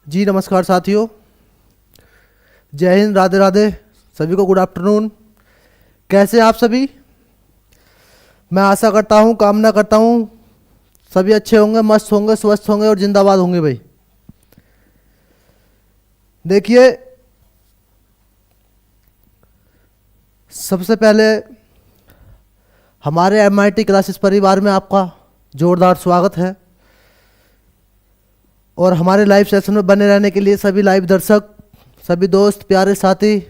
जी नमस्कार साथियों, जय हिंद, राधे राधे। सभी को गुड आफ्टरनून। कैसे हैं आप सभी? मैं आशा करता हूं, कामना करता हूं सभी अच्छे होंगे, मस्त होंगे, स्वस्थ होंगे और जिंदाबाद होंगे भाई। देखिए, सबसे पहले हमारे MIT क्लासेस परिवार में आपका जोरदार स्वागत है। और हमारे लाइव सेशन में बने रहने के लिए सभी लाइव दर्शक, सभी दोस्त, प्यारे साथी,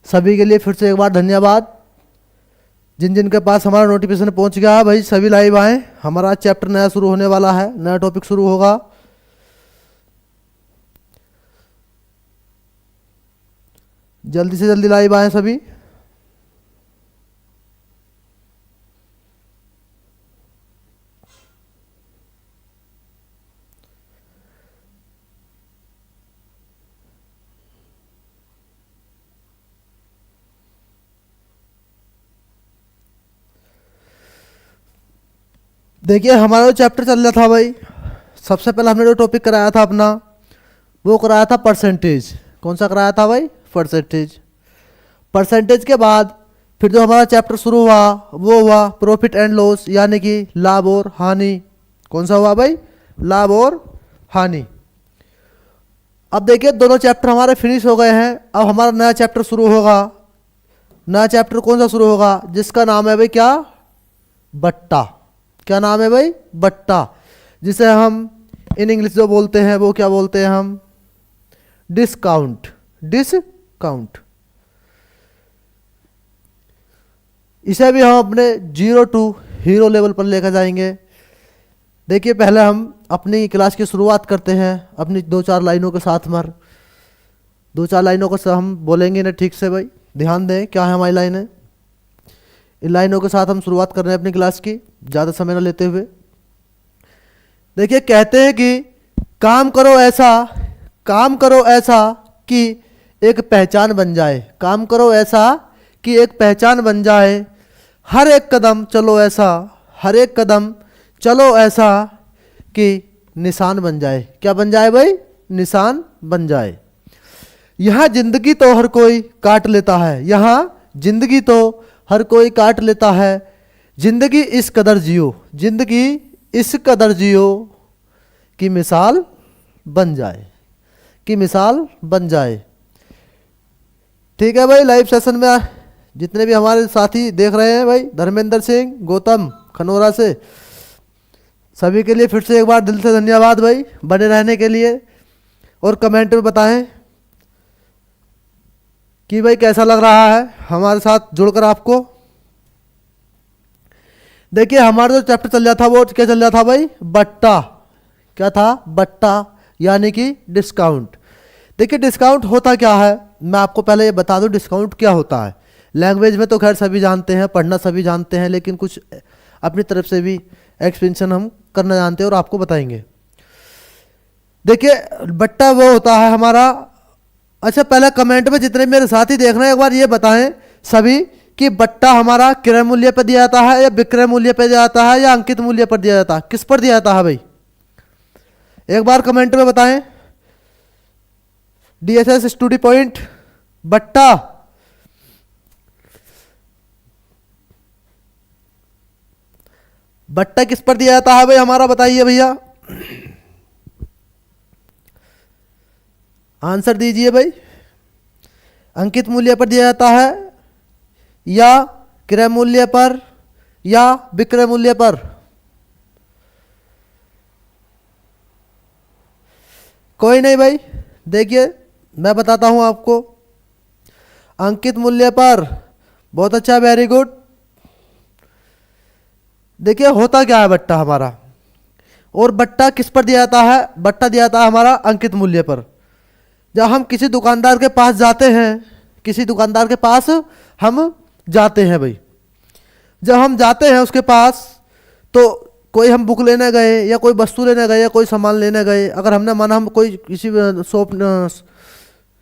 सभी के लिए फिर से एक बार धन्यवाद। जिन जिन के पास हमारा नोटिफिकेशन पहुंच गया है भाई, सभी लाइव आए। हमारा चैप्टर नया शुरू होने वाला है, नया टॉपिक शुरू होगा। जल्दी से जल्दी लाइव आए सभी। देखिए, हमारा जो चैप्टर चल रहा था भाई, सबसे पहले हमने जो टॉपिक कराया था अपना, वो कराया था परसेंटेज। कौन सा कराया था भाई? परसेंटेज। परसेंटेज के बाद फिर जो हमारा चैप्टर शुरू हुआ वो हुआ प्रॉफिट एंड लॉस, यानी कि लाभ और हानि। कौन सा हुआ भाई? लाभ और हानि। अब देखिए, दोनों चैप्टर हमारे फिनिश हो गए हैं। अब हमारा नया चैप्टर शुरू होगा। नया चैप्टर कौन सा शुरू होगा? जिसका नाम है भाई क्या? बट्टा। क्या नाम है भाई? बट्टा। जिसे हम इन इंग्लिश जो बोलते हैं वो क्या बोलते हैं हम? डिस्काउंट। डिस्काउंट। इसे भी हम अपने 0 टू हीरो लेवल पर लेकर जाएंगे। देखिए, पहले हम अपनी क्लास की शुरुआत करते हैं अपनी 2-4 लाइनों के साथ। मर 2-4 लाइनों को हम बोलेंगे ना ठीक से भाई, ध्यान दें क्या है हमारी लाइन है। इन लाइनों के साथ हम शुरुआत कर रहे हैं अपनी क्लास की, ज़्यादा समय न लेते हुए। देखिए, कहते हैं कि काम करो ऐसा कि एक पहचान बन जाए। काम करो ऐसा कि एक पहचान बन जाए। हर एक कदम चलो ऐसा कि निशान बन जाए। क्या बन जाए भाई? निशान बन जाए। यहाँ जिंदगी तो हर कोई काट लेता है। यहाँ जिंदगी तो हर कोई काट लेता है। जिंदगी इस कदर जियो कि मिसाल बन जाए। ठीक है भाई। लाइव सेशन में जितने भी हमारे साथी देख रहे हैं भाई, धर्मेंद्र सिंह, गौतम खनोरा से, सभी के लिए फिर से एक बार दिल से धन्यवाद भाई बने रहने के लिए। और कमेंट में बताएं कि भाई कैसा लग रहा है हमारे साथ जुड़कर आपको। देखिए, हमारा जो चैप्टर चल रहा था वो क्या चल रहा था भाई? बट्टा। क्या था? बट्टा, यानी कि डिस्काउंट। देखिए, डिस्काउंट होता क्या है, मैं आपको पहले ये बता दूं डिस्काउंट क्या होता है। लैंग्वेज में तो खैर सभी जानते हैं, पढ़ना सभी जानते हैं, लेकिन कुछ अपनी तरफ से भी एक्सप्लेनेशन हम करना जानते हैं और आपको बताएंगे। देखिए, बट्टा वो होता है हमारा। अच्छा, पहले कमेंट में जितने मेरे साथी देख रहे हैं एक बार ये बताएं सभी कि बट्टा हमारा क्रय मूल्य पर दिया जाता है या विक्रय मूल्य पर दिया जाता है या अंकित मूल्य पर दिया जाता है? किस पर दिया जाता है भाई? एक बार कमेंट में बताएं। DSS स्टडी पॉइंट, बट्टा किस पर दिया जाता है भाई हमारा? बताइए भैया, आंसर दीजिए भाई। अंकित मूल्य पर दिया जाता है या क्रय मूल्य पर या विक्रय मूल्य पर? कोई नहीं भाई, देखिए मैं बताता हूं आपको। अंकित मूल्य पर। बहुत अच्छा, वेरी गुड। देखिए, होता क्या है बट्टा हमारा, और बट्टा किस पर दिया जाता है? बट्टा दिया जाता है हमारा अंकित मूल्य पर। जब हम किसी दुकानदार के पास जाते हैं भाई, जब हम जाते हैं उसके पास, तो कोई हम बुक लेने गए या कोई वस्तु लेने गए या कोई सामान लेने गए, अगर हमने माना हम कोई किसी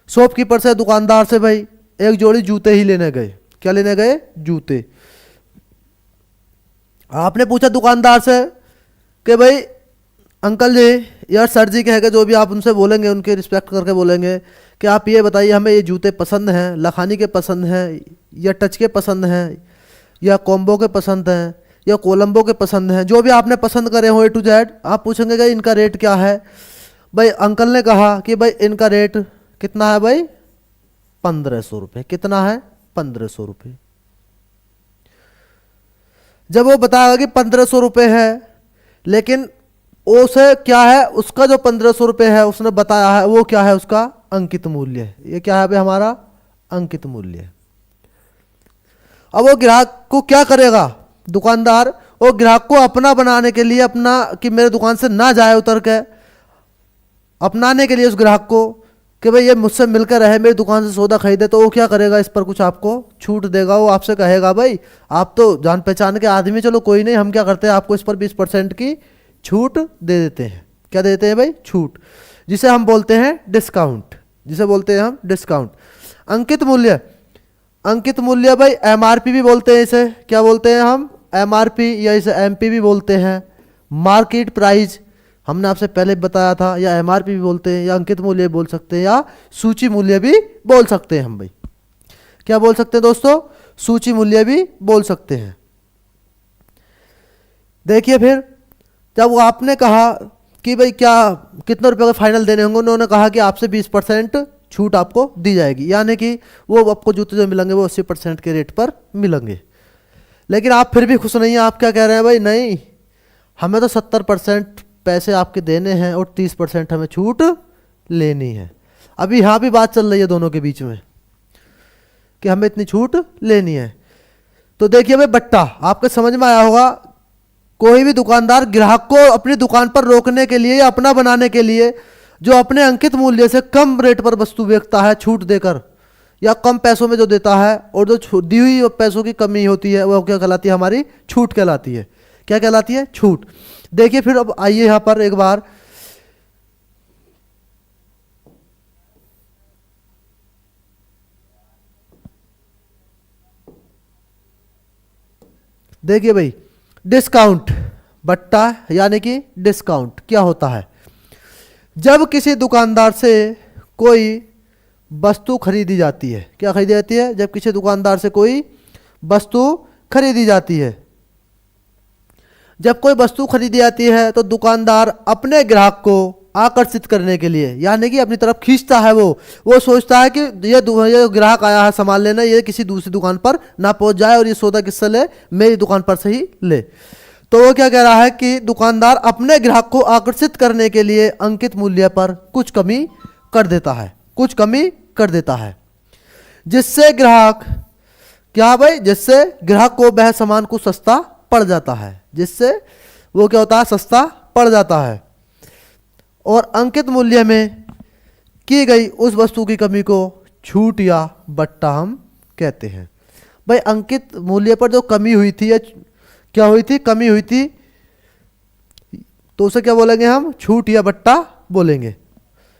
शॉपकीपर से, दुकानदार से भाई एक जोड़ी जूते ही लेने गए। क्या लेने गए? जूते। आपने पूछा दुकानदार से कि भाई अंकल जी यार सर जी कहेंगे, जो भी आप उनसे बोलेंगे उनके रिस्पेक्ट करके बोलेंगे कि आप ये बताइए हमें ये जूते पसंद हैं, लखानी के पसंद हैं या टच के पसंद हैं या कॉम्बो के पसंद हैं या कोलंबो के पसंद हैं, जो भी आपने पसंद करे हो A to Z, आप पूछेंगे कि इनका रेट क्या है। भाई अंकल ने कहा कि भाई इनका रेट कितना है भाई, 1500 रुपये। कितना है, 1500 रुपये। जब वो बताएगा कि 1500 रुपये है, लेकिन उसे क्या है, उसका जो 1500 रुपये है उसने बताया है वो क्या है, उसका अंकित मूल्य है। ये क्या है भाई, हमारा अंकित मूल्य है। अब वो ग्राहक को क्या करेगा, दुकानदार, वो ग्राहक को अपना बनाने के लिए, अपना कि मेरे दुकान से ना जाए उतर के, अपनाने के लिए उस ग्राहक को कि भाई ये मुझसे मिलकर रहे, मेरी दुकान से सौदा खरीदे, तो वो क्या करेगा, इस पर कुछ आपको छूट देगा। वो आपसे कहेगा भाई आप तो जान पहचान के आदमी, चलो कोई नहीं, हम क्या करते हैं आपको इस पर 20% की छूट दे देते हैं। क्या देते हैं भाई, छूट, जिसे हम बोलते हैं डिस्काउंट, जिसे बोलते हैं हम डिस्काउंट। अंकित मूल्य, अंकित मूल्य भाई MRP भी बोलते हैं इसे, क्या बोलते हैं हम, MRP, या इसे MP भी बोलते हैं, मार्केट प्राइस हमने आपसे पहले बताया था, या MRP भी बोलते हैं, या अंकित मूल्य बोल सकते हैं, या सूची मूल्य भी बोल सकते हैं हम भाई। क्या बोल सकते हैं दोस्तों, सूची मूल्य भी बोल सकते हैं। देखिए फिर जब वो आपने कहा कि भाई क्या कितने रुपए का फाइनल देने होंगे, उन्होंने कहा कि आपसे 20% छूट आपको दी जाएगी, यानी कि वो आपको जूते जो मिलेंगे वो 80% के रेट पर मिलेंगे। लेकिन आप फिर भी खुश नहीं हैं, आप क्या कह रहे हैं भाई, नहीं हमें तो 70% पैसे आपके देने हैं और 30% हमें छूट लेनी है। अभी यहाँ भी बात चल रही है दोनों के बीच में कि हमें इतनी छूट लेनी है। तो देखिए भाई बट्टा, आपके समझ में आया होगा, कोई भी दुकानदार ग्राहक को अपनी दुकान पर रोकने के लिए या अपना बनाने के लिए जो अपने अंकित मूल्य से कम रेट पर वस्तु बेचता है छूट देकर, या कम पैसों में जो देता है, और जो दी हुई पैसों की कमी होती है वो क्या कहलाती है, हमारी छूट कहलाती है। क्या कहलाती है, छूट। देखिए फिर अब आइए यहां पर एक बार देखिए भाई, डिस्काउंट बट्टा यानी कि डिस्काउंट क्या होता है, जब किसी दुकानदार से कोई वस्तु खरीदी जाती है, क्या खरीदी जाती है, जब किसी दुकानदार से कोई वस्तु खरीदी जाती है, जब कोई वस्तु खरीदी जाती है तो दुकानदार अपने ग्राहक को आकर्षित करने के लिए, यानी कि अपनी तरफ खींचता है, वो सोचता है कि ये ग्राहक आया है सामान लेना, ये किसी दूसरी दुकान पर ना पहुंच जाए और ये सौदा किससे ले, मेरी दुकान पर से ही ले। तो वो क्या कह रहा है कि दुकानदार अपने ग्राहक को आकर्षित करने के लिए अंकित मूल्य पर कुछ कमी कर देता है, कुछ कमी कर देता है, जिससे ग्राहक क्या भाई, जिससे ग्राहक को वह सामान को सस्ता पड़ जाता है, जिससे वो क्या होता है, सस्ता पड़ जाता है। और अंकित मूल्य में की गई उस वस्तु की कमी को छूट या बट्टा हम कहते हैं। भाई अंकित मूल्य पर जो कमी हुई थी या क्या हुई थी, कमी हुई थी, तो उसे क्या बोलेंगे हम, छूट या बट्टा बोलेंगे,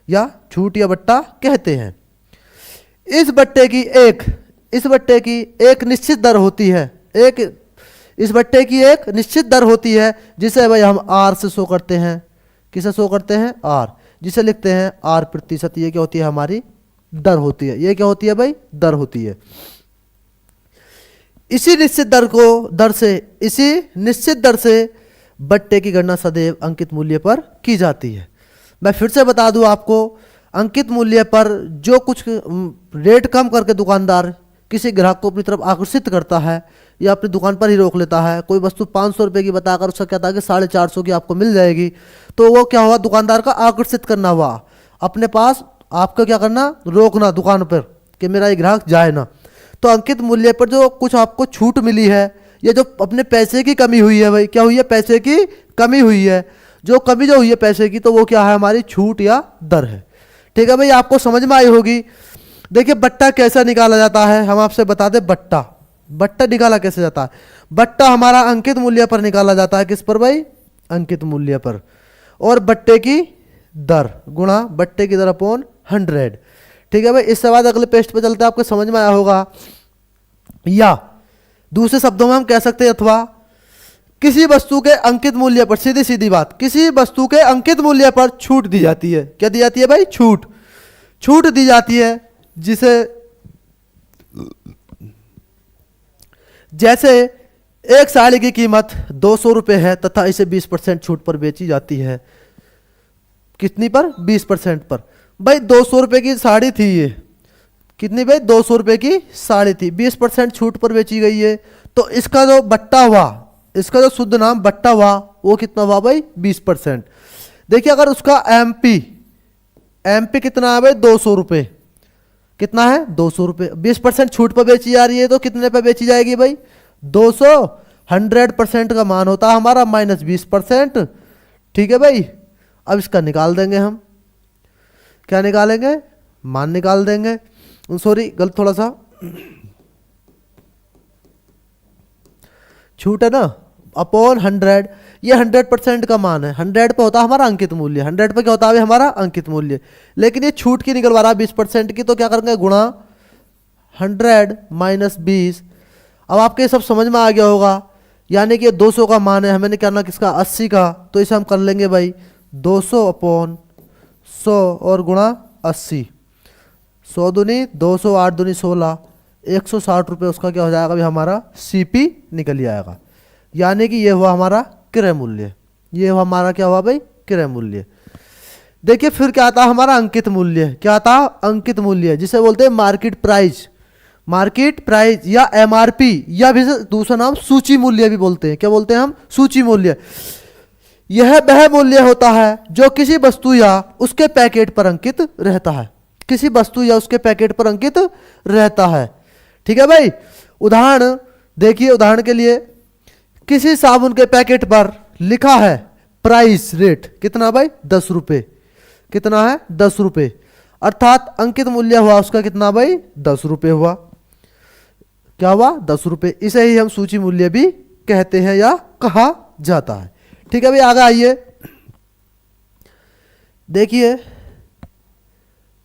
या छूट या बट्टा कहते हैं। इस बट्टे की एक निश्चित दर होती है, इस बट्टे की एक निश्चित दर होती है जिसे भाई हम R से शो करते हैं। किसे शो करते हैं, R, जिसे लिखते हैं R प्रतिशत। ये क्या होती है, हमारी दर होती है। ये क्या होती है भाई, दर होती है। इसी निश्चित दर से बट्टे की गणना सदैव अंकित मूल्य पर की जाती है। मैं फिर से बता दूं आपको, अंकित मूल्य पर जो कुछ रेट कम करके दुकानदार किसी ग्राहक को अपनी तरफ आकर्षित करता है या अपनी दुकान पर ही रोक लेता है, कोई वस्तु 500 रुपये की बताकर उसका कहता है कि 450 की आपको मिल जाएगी, तो वो क्या हुआ, दुकानदार का आकर्षित करना हुआ अपने पास, आपको क्या करना, रोकना दुकान पर कि मेरा ये ग्राहक जाए ना। तो अंकित मूल्य पर जो कुछ आपको छूट मिली है, ये जो अपने पैसे की कमी हुई है भाई, क्या हुई है, पैसे की कमी हुई है, जो कमी जो हुई है पैसे की, तो वो क्या है, हमारी छूट या दर है। ठीक है भाई, आपको समझ में आई होगी। देखिए बट्टा कैसा निकाला जाता है, हम आपसे बता दें, बट्टा निकाला कैसे जाता है। बट्टा हमारा अंकित मूल्य पर निकाला जाता है, किस पर भाई, अंकित मूल्य पर, और बट्टे की दर गुणा बट्टे की दर अपॉन 100। ठीक है भाई, इसके बाद अगले पेज पे चलते हैं, आपको समझ में आया होगा। या दूसरे शब्दों में हम कह सकते हैं अथवा किसी वस्तु के अंकित मूल्य पर, सीधी सीधी बात, किसी वस्तु के अंकित मूल्य पर छूट दी जाती है। क्या दी जाती है भाई? छूट। छूट दी जाती है जिसे, जैसे एक साड़ी की कीमत 200 रुपये है तथा इसे 20% छूट पर बेची जाती है। कितनी पर? 20% पर। भाई 200 रुपये की साड़ी थी ये, कितनी भाई? 200 रुपये की साड़ी थी, 20% छूट पर बेची गई है, तो इसका जो बट्टा हुआ, इसका जो शुद्ध नाम बट्टा हुआ, वो कितना हुआ भाई? 20%। देखिए अगर उसका एमपी, एमपी कितना है भाई? 200 रुपये। कितना है? 200 रुपये। 20% छूट पर बेची जा रही है तो कितने पे बेची जाएगी भाई? 200। 100% का मान होता है हमारा माइनस 20%। ठीक है भाई, अब इसका निकाल देंगे हम। क्या निकालेंगे? मान निकाल देंगे। सॉरी गलत थोड़ा सा, छूट है ना, अपॉन 100। ये 100% का मान है। 100 पे होता है हमारा अंकित मूल्य। 100 पे क्या होता है हमारा? अंकित मूल्य। लेकिन ये छूट की निकलवा रहा है 20% की, तो क्या करेंगे? गुणा 100 माइनस 20। अब आपके ये सब समझ में आ गया होगा। यानी कि 200 का मान है, हमें निकालना किसका? 80 का। तो इसे हम कर लेंगे भाई 200 अपॉन 100 और गुणा 80। 100 दूनी 200, 8 दूनी 16, 160 रुपये उसका क्या हो जाएगा भाई? हमारा सीपी निकल आएगा। यानी कि ये हुआ हमारा क्रय मूल्य। ये हुआ हमारा क्या हुआ भाई? क्रय मूल्य। देखिए फिर क्या आता है हमारा? अंकित मूल्य। क्या आता? अंकित मूल्य, जिसे बोलते हैं मार्केट प्राइस। मार्केट प्राइस या एमआरपी, या भी दूसरा नाम सूची मूल्य भी बोलते हैं। क्या बोलते हैं हम? सूची मूल्य। यह वह मूल्य होता है जो किसी वस्तु या उसके पैकेट पर अंकित रहता है। किसी वस्तु या उसके पैकेट पर अंकित रहता है। ठीक है भाई। उदाहरण देखिए, उदाहरण के लिए किसी साबुन के पैकेट पर लिखा है प्राइस रेट कितना भाई? 10 रुपये। कितना है? 10 रुपये। अर्थात अंकित मूल्य हुआ उसका कितना भाई? 10 रुपये हुआ। क्या हुआ? 10 रुपये। इसे ही हम सूची मूल्य भी कहते हैं या कहा जाता है। ठीक है भाई, आगे आइए। देखिए,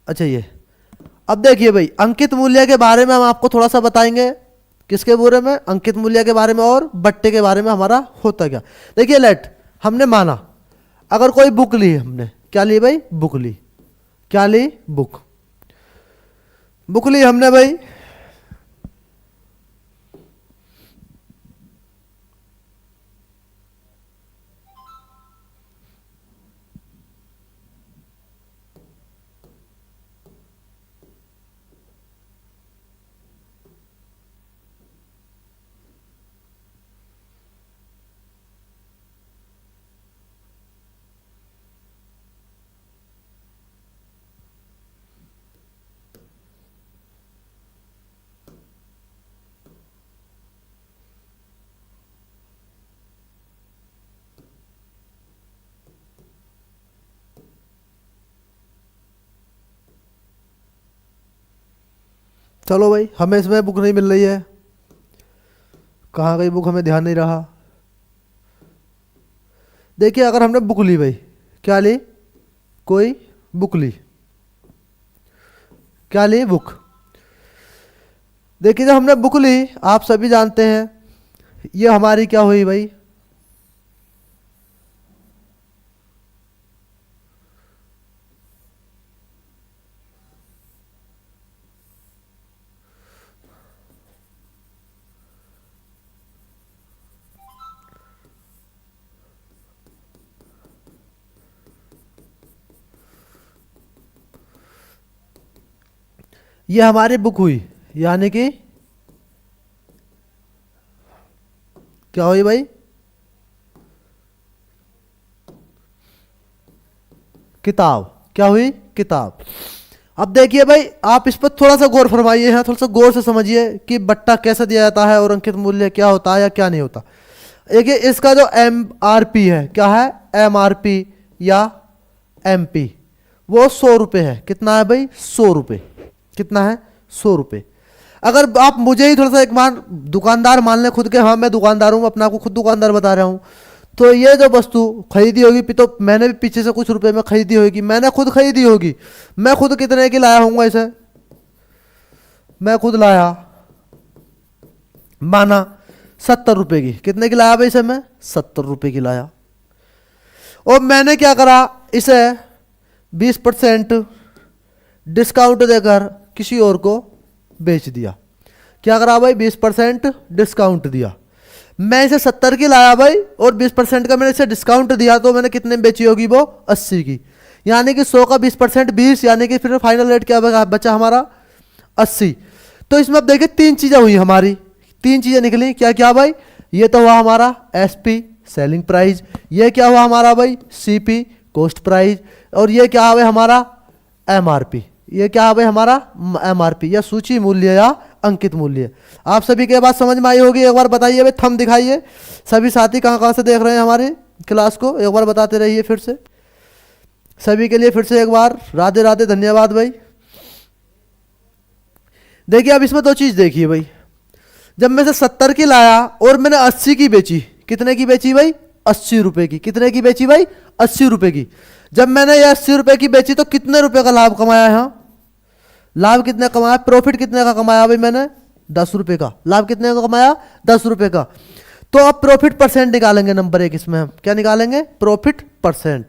अच्छा ये अब देखिए भाई, अंकित मूल्य के बारे में हम आपको थोड़ा सा बताएंगे। किसके बारे में? अंकित मूल्य के बारे में और बट्टे के बारे में हमारा होता क्या। देखिए लेट, हमने माना अगर कोई बुक ली, हमने क्या ली भाई? बुक ली। क्या ली? बुक। बुक ली हमने भाई, चलो भाई हमें इसमें बुक नहीं मिल रही है। कहाँ गई बुक? हमें ध्यान नहीं रहा। देखिए अगर हमने बुक ली भाई, क्या ली? कोई बुक ली। क्या ली? बुक। देखिए जब हमने बुक ली, आप सभी जानते हैं ये हमारी क्या हुई भाई? ये हमारी बुक हुई। यानी कि क्या हुई भाई? किताब। क्या हुई? किताब। अब देखिए भाई, आप इस पर थोड़ा सा गौर फरमाइए, है थोड़ा सा गौर से समझिए कि बट्टा कैसे दिया जाता है और अंकित मूल्य क्या होता है या क्या नहीं होता। देखिए इसका जो एम आर पी है, क्या है? एम आर पी या एम पी, वो 100 रुपये है। कितना है भाई? 100 रुपये। कितना है? 100 रुपये। अगर आप मुझे ही थोड़ा सा एक मान दुकानदार मान लें खुद के, हाँ मैं दुकानदार हूँ, अपना आपको खुद दुकानदार बता रहा हूँ, तो ये जो वस्तु खरीदी होगी तो मैंने भी पीछे से कुछ रुपए में खरीदी होगी, मैंने खुद खरीदी होगी। मैं खुद कितने की लाया हूँगा इसे? मैं खुद लाया, माना 70 रुपये की। कितने की लाया भाई इसे मैं? 70 रुपये की लाया। और मैंने क्या करा, इसे 20% डिस्काउंट देकर किसी और को बेच दिया। क्या करा भाई? 20% डिस्काउंट दिया। मैं इसे 70 की लाया भाई, और 20% का मैंने इसे डिस्काउंट दिया, तो मैंने कितने में बेची होगी? वो 80 की। यानी कि 100 का 20% 20, यानी कि फिर फाइनल रेट क्या बचा हमारा? 80। तो इसमें अब देखिए 3 चीज़ें हुई हमारी, 3 चीज़ें निकली। क्या क्या भाई? ये तो हुआ हमारा एसपी सेलिंग प्राइस, ये क्या हुआ हमारा भाई? सीपी कॉस्ट प्राइस, और ये क्या है हमारा? एमआरपी। ये क्या है भाई हमारा? एमआरपी, या सूची मूल्य या अंकित मूल्य। आप सभी के बात समझ में आई होगी? एक बार बताइए भाई, थंब दिखाइए। सभी साथी कहाँ कहाँ से देख रहे हैं हमारी क्लास को, एक बार बताते रहिए फिर से। सभी के लिए फिर से एक बार राधे राधे, धन्यवाद भाई। देखिए अब इसमें 2 चीज़ देखिए भाई। जब मैं से 70 की लाया और मैंने 80 की बेची, कितने की बेची भाई? 80 रुपये की। कितने की बेची भाई? 80 रुपये की। जब मैंने ये 80 रुपये की बेची तो कितने रुपए का लाभ कमाया? यहाँ लाभ कितने कमाया? प्रॉफिट कितने का कमाया भाई मैंने? 10 रुपये का। लाभ कितने का कमाया? 10 रुपये का। तो अब प्रॉफिट परसेंट निकालेंगे। नंबर 1 इसमें हम क्या निकालेंगे? Profit percent.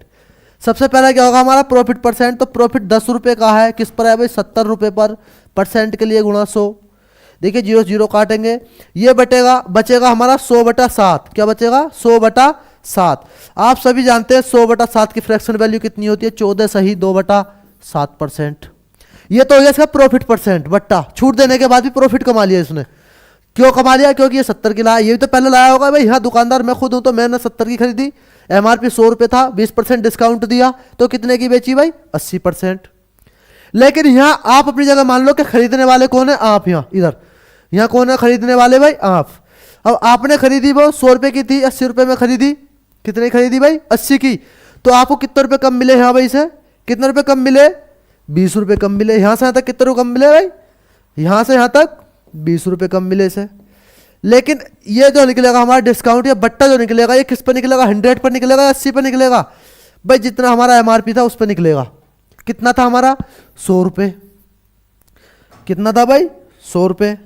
सबसे पहला क्या होगा हमारा? Profit percent. तो प्रॉफिट 10 रुपये का है, किस पर है भाई? 70 रुपये पर। परसेंट के लिए गुणा 100। देखिए 0 0 काटेंगे, ये बचेगा हमारा 100/7। क्या बचेगा? 100/7। आप सभी जानते हैं 100/7 की फ्रैक्शन वैल्यू कितनी होती है? 14 सही 2/7%। ये तो हो गया इसका प्रॉफिट परसेंट बट्टा। छूट देने के बाद भी प्रॉफिट कमा लिया इसने। क्यों कमा लिया? क्योंकि ये 70 की लाया। ये भी तो पहले लाया होगा भाई। यहाँ दुकानदार मैं खुद हूं, तो मैंने 70 की खरीदी, एमआरपी 100 रुपये था, 20% डिस्काउंट दिया, तो कितने की बेची भाई? 80%। लेकिन यहाँ आप अपनी जगह मान लो कि खरीदने वाले कौन है? आप। यहाँ कौन है खरीदने वाले भाई? आप। अब आपने खरीदी वो 100 रुपये की थी, 80 रुपये में खरीदी। कितने खरीदी भाई? 80 की। तो आपको कितने रुपए कम मिले यहाँ भाई से? कितने रुपए कम मिले? 20 रुपये कम मिले। यहाँ से यहाँ तक कितने रुपये कम मिले भाई? यहाँ से यहाँ तक 20 रुपये कम मिले से। लेकिन ये जो निकलेगा हमारा डिस्काउंट या बट्टा जो निकलेगा, ये किस पर निकलेगा? 100 पर निकलेगा या 80 पर निकलेगा? भाई जितना हमारा एमआरपी था उस पर निकलेगा। कितना था हमारा? 100 रुपये। कितना था भाई? 100 रुपये।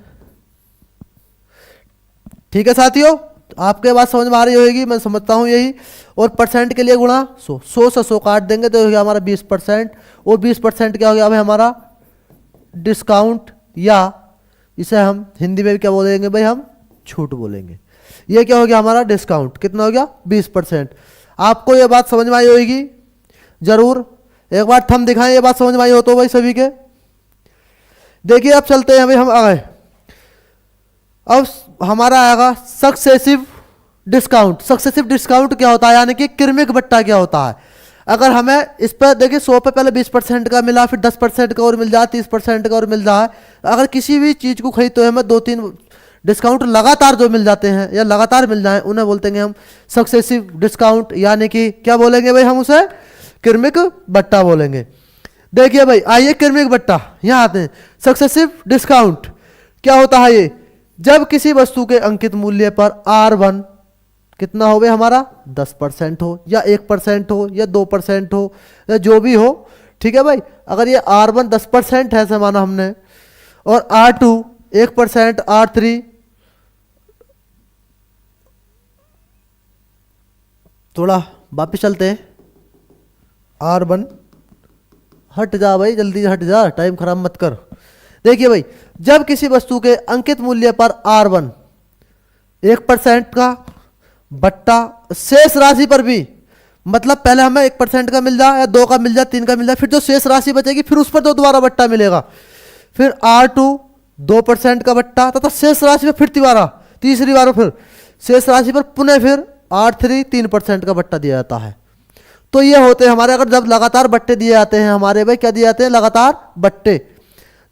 ठीक है साथियों, आपके बात समझ में आ रही होगी, मैं समझता हूँ यही। और परसेंट के लिए गुणा 100। 100 से 100 काट देंगे तो हो गया हमारा 20%। और 20% क्या हो गया भाई हमारा? डिस्काउंट, या इसे हम हिंदी में भी क्या बोलेंगे भाई? हम छूट बोलेंगे। ये क्या हो गया हमारा? डिस्काउंट। कितना हो गया? 20%। आपको ये बात समझ में आई होगी जरूर। एक बार थंब दिखाएं, ये बात समझ में आई हो तो भाई सभी के। देखिए अब चलते हैं भाई हम आगे। अब हमारा आएगा सक्सेसिव डिस्काउंट। सक्सेसिव डिस्काउंट क्या होता है? यानी कि क्रमिक बट्टा क्या होता है? अगर हमें इस पर देखिए 100 पे पहले 20% का मिला, फिर 10% का और मिल जाए, 30% का और मिल जाए। अगर किसी भी चीज़ को खरीदते हुए हमें 2-3 डिस्काउंट लगातार जो मिल जाते हैं या लगातार मिल जाए, उन्हें बोलते हैं हम सक्सेसिव डिस्काउंट। यानी कि क्या बोलेंगे भाई हम उसे? क्रमिक बट्टा बोलेंगे। देखिए भाई आइए क्रमिक बट्टा यहाँ आते हैं। सक्सेसिव डिस्काउंट क्या होता है? ये जब किसी वस्तु के अंकित मूल्य पर R1 कितना हो भाई हमारा? 10% हो, या 1% हो, या 2% हो, या जो भी हो। ठीक है भाई। अगर ये R1 10% है ऐसे माना हमने, और R2 1%, R3 थोड़ा वापिस चलते हैं। R1 हट जा भाई, जल्दी हट जा, टाइम खराब मत कर। देखिए भाई जब किसी वस्तु के अंकित मूल्य पर R1 1% का बट्टा शेष राशि पर भी, मतलब पहले हमें 1% का मिल जाए, या 2 का मिल जाए, 3 का मिल जाए, फिर जो शेष राशि बचेगी फिर उस पर दोबारा बट्टा मिलेगा। फिर R2 2% का बट्टा तथा शेष राशि पर फिर तीसरी बार फिर शेष राशि पर पुनः फिर R3 3% का बट्टा दिया जाता है। तो ये होते हैं हमारे, अगर जब लगातार बट्टे दिए जाते हैं हमारे भाई, क्या दिए जाते हैं? लगातार बट्टे।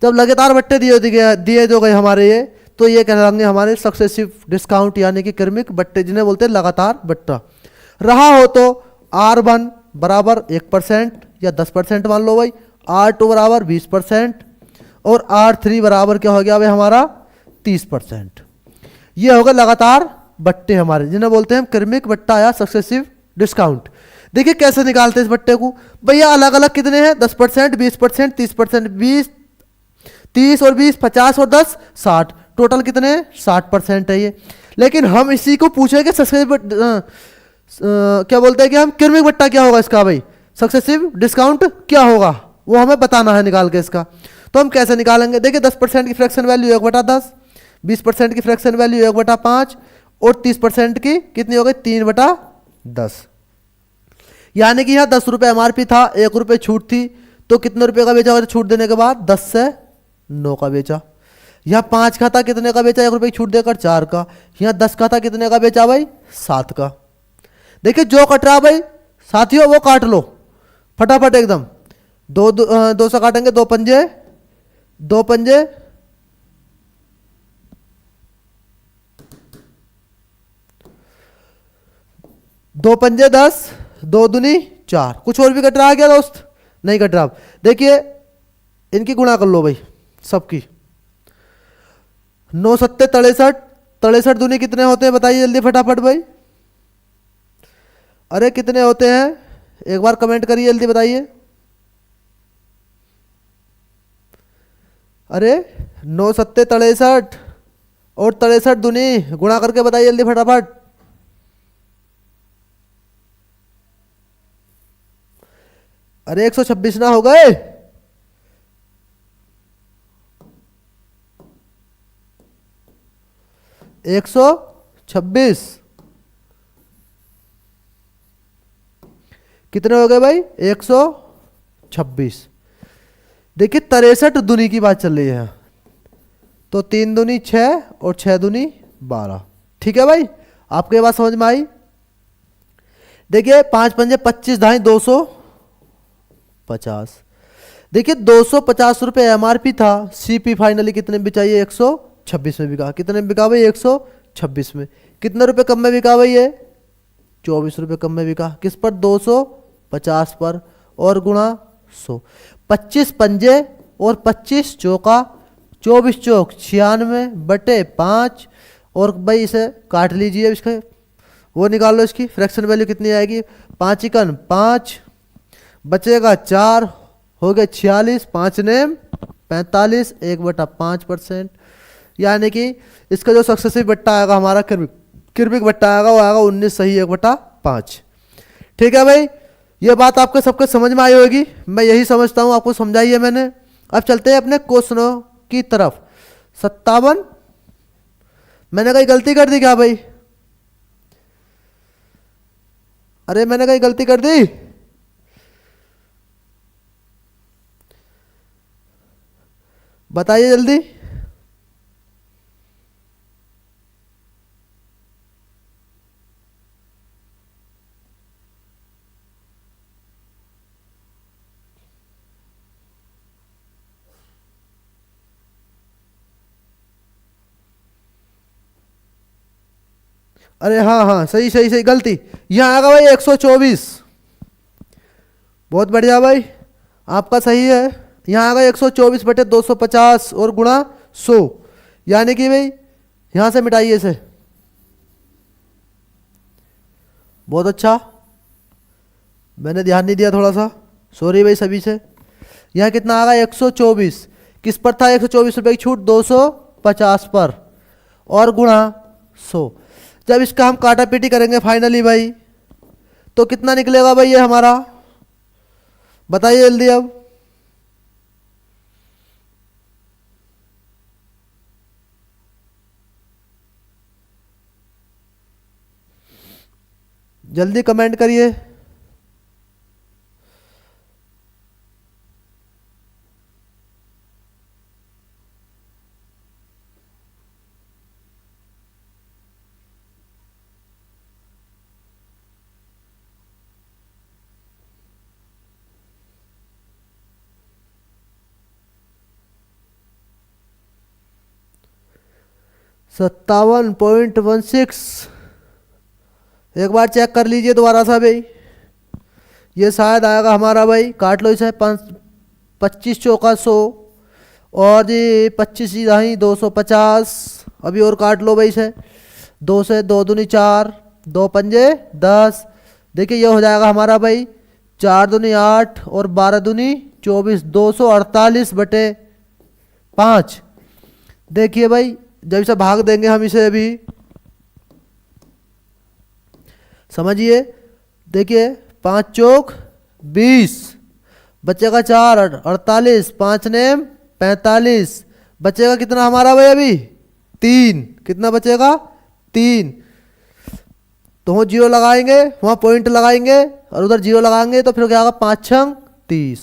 जब लगातार बट्टे दिए जो गए हमारे ये, तो ये कहलाएंगे हमारे सक्सेसिव डिस्काउंट, यानी कि क्रमिक बट्टे, जिन्हें बोलते हैं लगातार बट्टा। रहा हो तो R1 बराबर 1% या 10% मान लो भाई, R2 बराबर 20%, और R3 बराबर क्या हो गया भाई हमारा? 30%। ये होगा लगातार बट्टे हमारे, जिन्हें बोलते हैं क्रमिक बट्टा या सक्सेसिव डिस्काउंट। देखिए कैसे निकालते हैं इस बट्टे को भैया। अलग अलग कितने हैं? 10%, 20%, 30%। 20, 30 और 20 50 और 10 60, टोटल कितने हैं? 60% है ये। लेकिन हम इसी को पूछेंगे सक्सेसिव क्या बोलते हैं कि हम क्रमिक बट्टा क्या होगा इसका भाई, सक्सेसिव डिस्काउंट क्या होगा वो हमें बताना है निकाल के इसका। तो हम कैसे निकालेंगे, देखिए 10% की फ्रैक्शन वैल्यू 1/10, 20% की फ्रैक्शन वैल्यू 1/5 और 30% की कितनी हो गई 3/10। यानी कि यहाँ 10 रुपये एमआरपी था, 1 रुपये छूट थी, तो कितने रुपये का बेचा और छूट देने के बाद 10 से 9 का बेचा। यहाँ 5 का था, कितने का बेचा 1 रुपये की छूट देकर 4 का। यहाँ 10 का था, कितने का बेचा भाई 7 का। देखिए जो कट रहा भाई साथियों वो काट लो फटाफट एकदम। दो से काटेंगे, 2 पंजे 2 पंजे 2 पंजे 10, 2 दूनी 4। कुछ और भी कट रहा है क्या दोस्त, नहीं कट रहा। देखिए इनकी गुणा कर लो भाई सबकी। 9 सत्ते 63, 63 दूनी कितने होते हैं बताइए जल्दी फटाफट भाई। अरे कितने होते हैं एक बार कमेंट करिए जल्दी बताइए। अरे 9 सत्ते 63 और 63 दूनी गुणा करके बताइए जल्दी फटाफट। अरे 126 ना हो गए। एक 126 कितने हो गए भाई 126। देखिए 63 दूनी की बात चल रही है, तो 3 दूनी 6 और 6 दूनी 12। ठीक है भाई, आपको ये बात समझ में आई। देखिए 5 पंजे 25 ढाई 250। देखिए 250 रुपये एमआरपी था, सीपी फाइनली कितने में बिचाइए 126 में बिका। कितने में बिका भाई 126 में। कितने रुपए कम में बिका भाई ये 24 रुपये कम में बिका। किस पर 250 पर और गुणा 100। 25 पंजे और 25 चौका 24 चौक 96 बटे 5। और भाई इसे काट लीजिए, इसका वो निकाल लो, इसकी फ्रैक्शन वैल्यू कितनी आएगी 5 इकन 5 बचेगा 4 हो गए 46, 5 नेम 45, 1/5%। यानी कि इसका जो सक्सेसिव बट्टा आएगा हमारा क्रमिक बट्टा आएगा वो आएगा 19 सही 1/5। ठीक है भाई, ये बात आपके सबके समझ में आई होगी, मैं यही समझता हूँ, आपको समझाई है मैंने। अब चलते हैं अपने क्वेश्चनों की तरफ। 57 मैंने कहीं गलती कर दी क्या भाई? अरे मैंने कहीं गलती कर दी? बताइए जल्दी। अरे हाँ हाँ सही सही सही, गलती यहाँ आएगा भाई 124। बहुत बढ़िया भाई, आपका सही है। यहाँ आएगा 124 बटे 250 और गुणा 100। यानी कि भाई यहाँ से मिटाइए इसे। बहुत अच्छा, मैंने ध्यान नहीं दिया थोड़ा सा, सॉरी भाई सभी से। यहाँ कितना आ गया 124, किस पर था 124 रुपये की छूट 250 पर और गुणा 100। जब इसका हम काटा पीटी करेंगे फाइनली भाई तो कितना निकलेगा भाई ये हमारा, बताइए जल्दी अब। जल्दी कमेंट करिए। $57.16। एक बार चेक कर लीजिए दोबारा सा भाई, ये शायद आएगा हमारा भाई, काट लो इसे। 25 चौका 100 और जी 25 ढाई 250। अभी और काट लो भाई इसे, 2 से 2 दूनी 4, 2 पंजे 10। देखिए ये हो जाएगा हमारा भाई 4 दूनी 8 और 12 दूनी 24, 248 बटे 5। देखिए भाई जब इसे भाग देंगे हम इसे अभी समझिए, देखिए 5 चौक 20, बचेगा 4 48, 5 नेम 45, बचेगा कितना हमारा भाई अभी 3, कितना बचेगा 3। तो वो जीरो लगाएंगे, वहाँ पॉइंट लगाएंगे और उधर जीरो लगाएंगे तो फिर क्या होगा 5 छंग 30,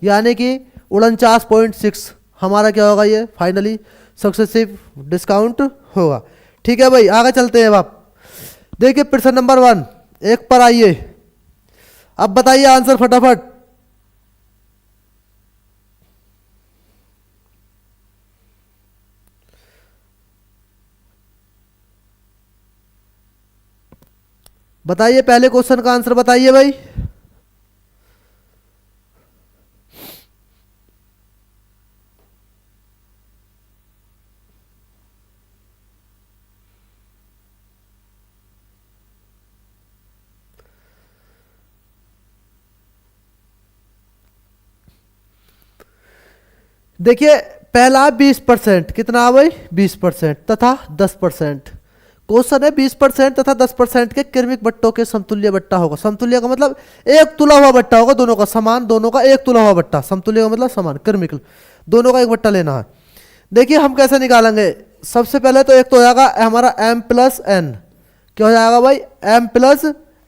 यानी कि 49.6 हमारा क्या होगा ये फाइनली सक्सेसिव डिस्काउंट होगा। ठीक है भाई, आगे चलते हैं अब आप देखिए प्रश्न नंबर 1 एक पर आइए। अब बताइए आंसर फटाफट। बताइए पहले क्वेश्चन का आंसर बताइए भाई। देखिए पहला 20%, कितना भाई 20% तथा 10%। क्वेश्चन है 20% तथा 10% के क्रमिक बट्टों के समतुल्य बट्टा होगा। समतुल्य का मतलब एक तुला हुआ बट्टा होगा, दोनों का समान, दोनों का एक तुला हुआ बट्टा। समतुल्य का मतलब समान, क्रमिक दोनों का एक बट्टा लेना है। देखिए हम कैसे निकालेंगे, सबसे पहले तो एक तो हो जाएगा हमारा m प्लस एन, क्या हो जाएगा भाई m plus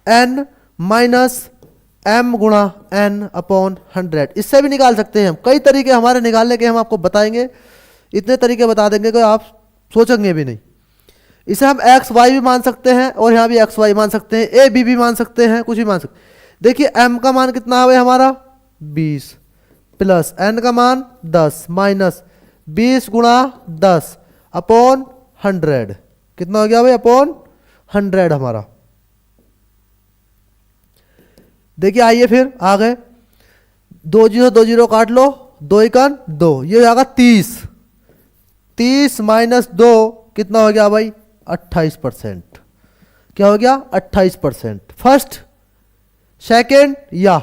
n minus m गुणा n अपॉन 100। इससे भी निकाल सकते हैं हम, कई तरीके हमारे निकालने के हम आपको बताएंगे, इतने तरीके बता देंगे कि आप सोचेंगे भी नहीं। इसे हम एक्स वाई भी मान सकते हैं और यहाँ भी एक्स वाई मान सकते हैं, ए बी भी मान सकते हैं, कुछ भी मान सकते हैं। देखिए m का मान कितना है भाई हमारा 20 प्लस n का मान 10 माइनस 20 गुणा 10 अपॉन 100, कितना हो गया भाई अपॉन 100 हमारा। देखिए आइए फिर आ गए, 2 0 काट लो, 2 एकन 2, ये हो जाएगा 30, 30 माइनस 2 कितना हो गया भाई 28%, क्या हो गया 28%। फर्स्ट सेकेंड या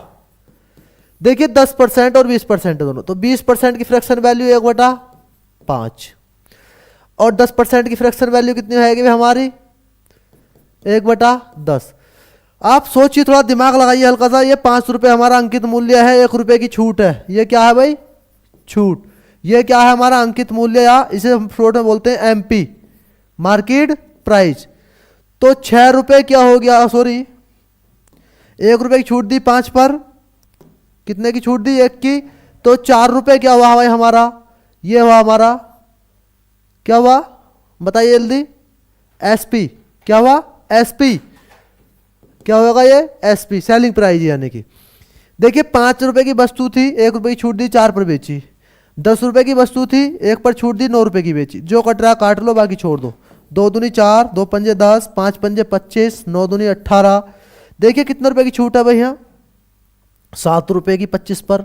देखिए 10% और 20% दोनों, तो 20% की फ्रैक्शन वैल्यू 1/5 और 10% की फ्रैक्शन वैल्यू कितनी होगी हमारी 1/10। आप सोचिए, थोड़ा दिमाग लगाइए हल्का सा, ये 5 रुपये हमारा अंकित मूल्य है, 1 रुपये की छूट है, ये क्या है भाई छूट, ये क्या है हमारा अंकित मूल्य, या इसे हम फ्लोट में बोलते हैं एमपी मार्केट प्राइस। तो 6 रुपये क्या हो गया, सॉरी 1 रुपये की छूट दी 5 पर, कितने की छूट दी 1 की, तो 4 रुपये क्या हुआ भाई हमारा, ये हुआ हमारा क्या हुआ बताइए जल्दी, एसपी, क्या हुआ एसपी, क्या होगा ये एसपी सेलिंग प्राइस, यानी कि देखिए 5 रुपए की वस्तु थी, 1 रुपए की छूट दी 4 पर बेची, 10 रुपए की वस्तु थी 1 पर छूट दी 9 रुपए की बेची, जो कट रहा काट लो बाकी छोड़ दो, 2 दूनी 4, 2 पंजे 10, 5 पंजे 25, 9 दूनी 18। देखिए कितने रुपए की छूट है भैया 7 रुपए की 25 पर,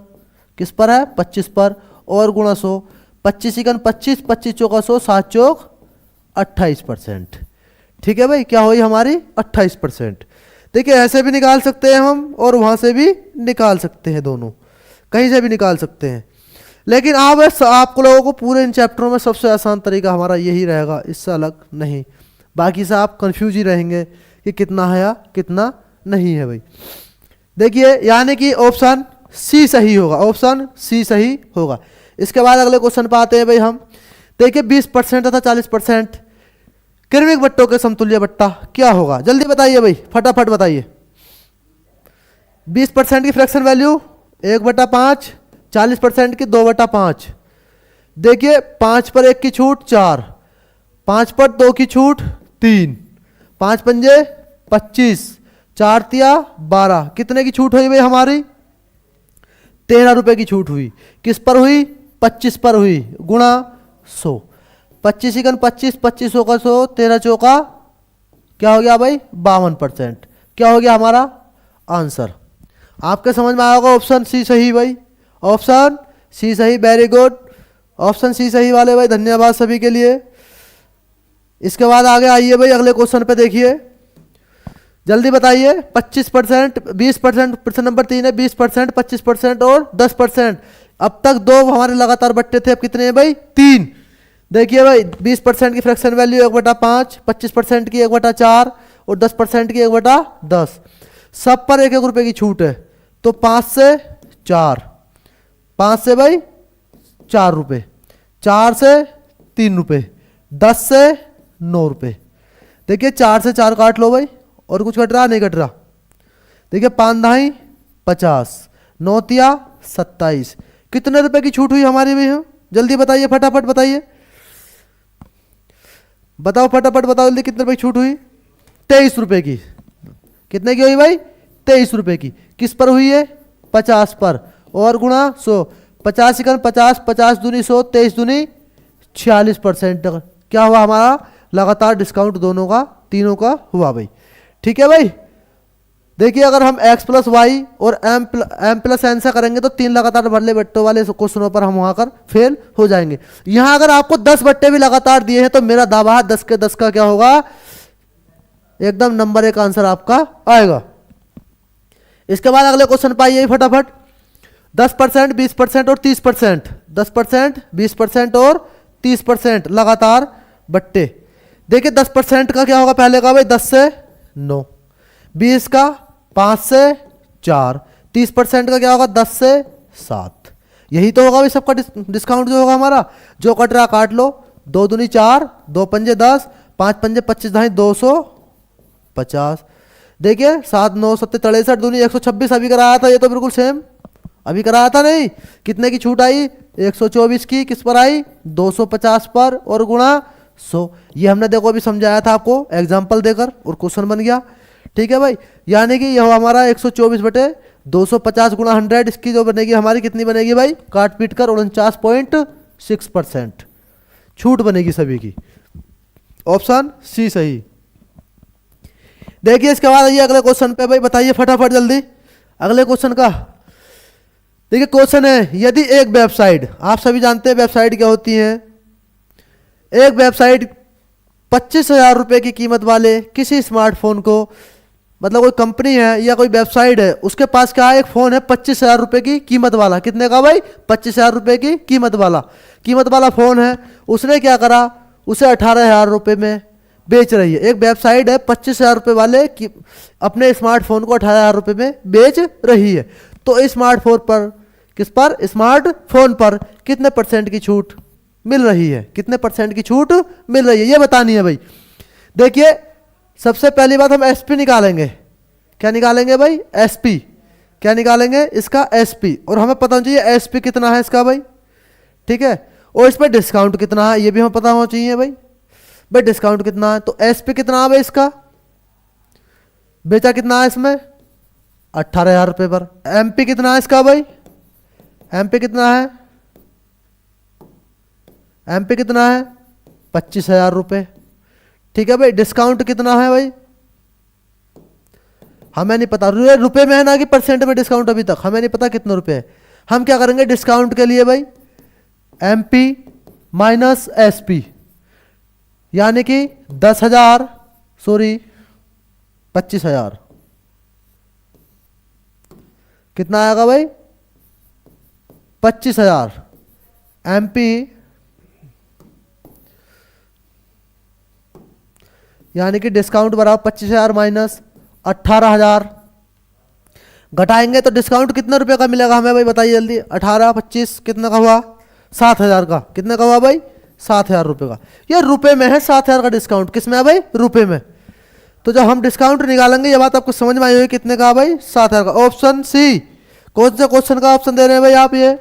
किस पर है 25 पर, और गुणा 100, 25 इकन 25, 25 चौका 100, 7 चौक 28%। ठीक है भाई, क्या हुई हमारी 28%। देखिए ऐसे भी निकाल सकते हैं हम और वहाँ से भी निकाल सकते हैं, दोनों कहीं से भी निकाल सकते हैं। लेकिन आप लोगों को पूरे इन चैप्टरों में सबसे आसान तरीका हमारा यही रहेगा, इससे अलग नहीं। बाकी से आप कंफ्यूज ही रहेंगे कि कितना है या कितना नहीं है भाई। देखिए यानी कि ऑप्शन सी सही होगा, ऑप्शन सी सही होगा। इसके बाद अगले क्वेश्चन पे आते हैं भाई हम। देखिए 20% तथा 40% क्रमिक बट्टों के समतुल्य बट्टा क्या होगा, जल्दी बताइए भाई फटाफट बताइए। 20% की फ्रैक्शन वैल्यू 1/5, 40% की 2/5। देखिए 5 पर 1 की छूट 4, 5 पर 2 की छूट 3, 5 पंजे 25, 4 तिया 12, कितने की छूट हुई भाई हमारी 13 रुपए की छूट हुई, किस पर हुई 25 पर हुई, गुणा 100, 25 इकन 25, 25 का 100, 13 चौका क्या हो गया भाई 52%, क्या हो गया हमारा आंसर। आपके समझ में आया होगा ऑप्शन सी सही भाई, ऑप्शन सी सही, वेरी गुड, ऑप्शन सी सही वाले भाई, धन्यवाद सभी के लिए। इसके बाद आगे आइए भाई अगले क्वेश्चन पे देखिए, जल्दी बताइए। 25%, 20%, प्रश्न नंबर 3 है 20%, 25% और 10%। अब तक 2 हमारे लगातार बट्टे थे, अब कितने हैं भाई 3। देखिए भाई 20% की फ्रैक्शन वैल्यू 1/5, 25% की 1/4 और 10% की 1/10, सब पर 1-1 रुपये की छूट है। तो 5 से 4, 5 से भाई 4 रुपये, 4 से 3 रुपये, 10 से 9 रुपये। देखिए 4 से 4 काट लो भाई, और कुछ कट रहा नहीं कट रहा। देखिए 5 दाई 50, 9 तिया 27, कितने रुपए की छूट हुई हमारी भी? जल्दी बताइए, फटाफट बताइए, बताओ फटाफट बताओ जल्दी, कितने रुपए की छूट हुई? 23 रुपए की। कितने की हुई भाई? 23 रुपए की। किस पर हुई है? 50 पर, और गुणा 100, 50 × 50, 50 दूनी 100, 23 दूनी 46%। क्या हुआ हमारा? लगातार डिस्काउंट दोनों का, तीनों का हुआ भाई। ठीक है भाई। देखिए अगर हम x + y और m + n से करेंगे तो 3 लगातार भरले बट्टों वाले क्वेश्चनों पर हम वहां कर फेल हो जाएंगे। यहां अगर आपको 10 बट्टे भी लगातार दिए हैं तो मेरा दावा है 10 के 10 का क्या होगा? एकदम नंबर 1 आंसर आपका आएगा। इसके बाद अगले क्वेश्चन पर आइए फटाफट। 10%, 20% और 30%, 10%, 20% और 30% लगातार बट्टे। देखिए 10% का क्या होगा पहले का भाई? 10 से 9, 20 का 5 से 4, 30% का क्या होगा? 10 से 7। यही तो होगा भाई सबका डिस्काउंट जो होगा हमारा। जो कट रहा काट लो, 2 दूनी 4, 2 पंजे 10, 5 पंजे 25, दाई 250। देखिए 7 9 7 63 दूनी 126 अभी कराया था, ये तो बिल्कुल सेम अभी कराया था नहीं। कितने की छूट आई? 124 की। किस पर आई? 250 पर, और गुणा 100। ये हमने देखो अभी समझाया था आपको एग्जाम्पल देकर, और क्वेश्चन बन गया। ठीक है भाई, यानी कि यह हमारा 124/250 गुणा 100, इसकी जो बनेगी हमारी कितनी बनेगी भाई? काट पीट कर 49.6% छूट बनेगी सभी की। ऑप्शन सी सही। देखिए इसके बाद आइए अगले क्वेश्चन पे भाई, बताइए फटाफट जल्दी अगले क्वेश्चन का। देखिए क्वेश्चन है, यदि एक वेबसाइट, आप सभी जानते हैं वेबसाइट क्या होती है, एक वेबसाइट 25,000 रुपये की कीमत वाले किसी स्मार्टफोन को, मतलब कोई कंपनी है या कोई वेबसाइट है, उसके पास क्या है? एक फोन है 25,000 रुपये की कीमत वाला। कितने का भाई? 25,000 रुपये की कीमत वाला फोन है। उसने क्या करा? उसे 18,000 रुपये में बेच रही है। एक वेबसाइट है 25,000 रुपये वाले की अपने स्मार्टफोन को 18,000 रुपये में बेच रही है। तो स्मार्टफोन पर, किस पर? स्मार्टफोन पर कितने % की छूट मिल रही है? कितने % की छूट मिल रही है ये बतानी है भाई। देखिए सबसे पहली बात हम एसपी निकालेंगे। क्या निकालेंगे भाई? एसपी। क्या निकालेंगे? इसका एसपी, और हमें पता होना चाहिए एसपी कितना है इसका भाई। ठीक है, और इस पर डिस्काउंट कितना है ये भी हमें पता होना चाहिए भाई। भाई डिस्काउंट कितना है, तो एसपी कितना है भाई? इसका बेचा कितना है इसमें? 18,000 रुपये पर। एमपी कितना है इसका भाई? एमपी कितना है? एमपी कितना है? 25,000 रुपये। ठीक है भाई, डिस्काउंट कितना है भाई? हमें नहीं पता, रुपए में है ना कि % में डिस्काउंट? अभी तक हमें नहीं पता कितने रुपए है। हम क्या करेंगे डिस्काउंट के लिए भाई? एमपी माइनस एसपी, यानी कि 10,000, सॉरी 25,000। कितना आएगा भाई? 25,000 एमपी, यानी कि डिस्काउंट बराबर 25,000 माइनस 18,000। घटाएंगे तो डिस्काउंट कितने रुपए का मिलेगा हमें भाई? बताइए जल्दी। 18 25 कितने का हुआ? 7,000 का। कितने का हुआ भाई? 7,000 रुपये का। ये रुपए में है 7,000 का डिस्काउंट। किस में है भाई? रुपए में। तो जब हम डिस्काउंट निकालेंगे ये बात आपको समझ में आई होगी, कितने का भाई? 7,000 का। Option C. कौन से क्वेश्चन का ऑप्शन दे रहे हैं भाई आप? ये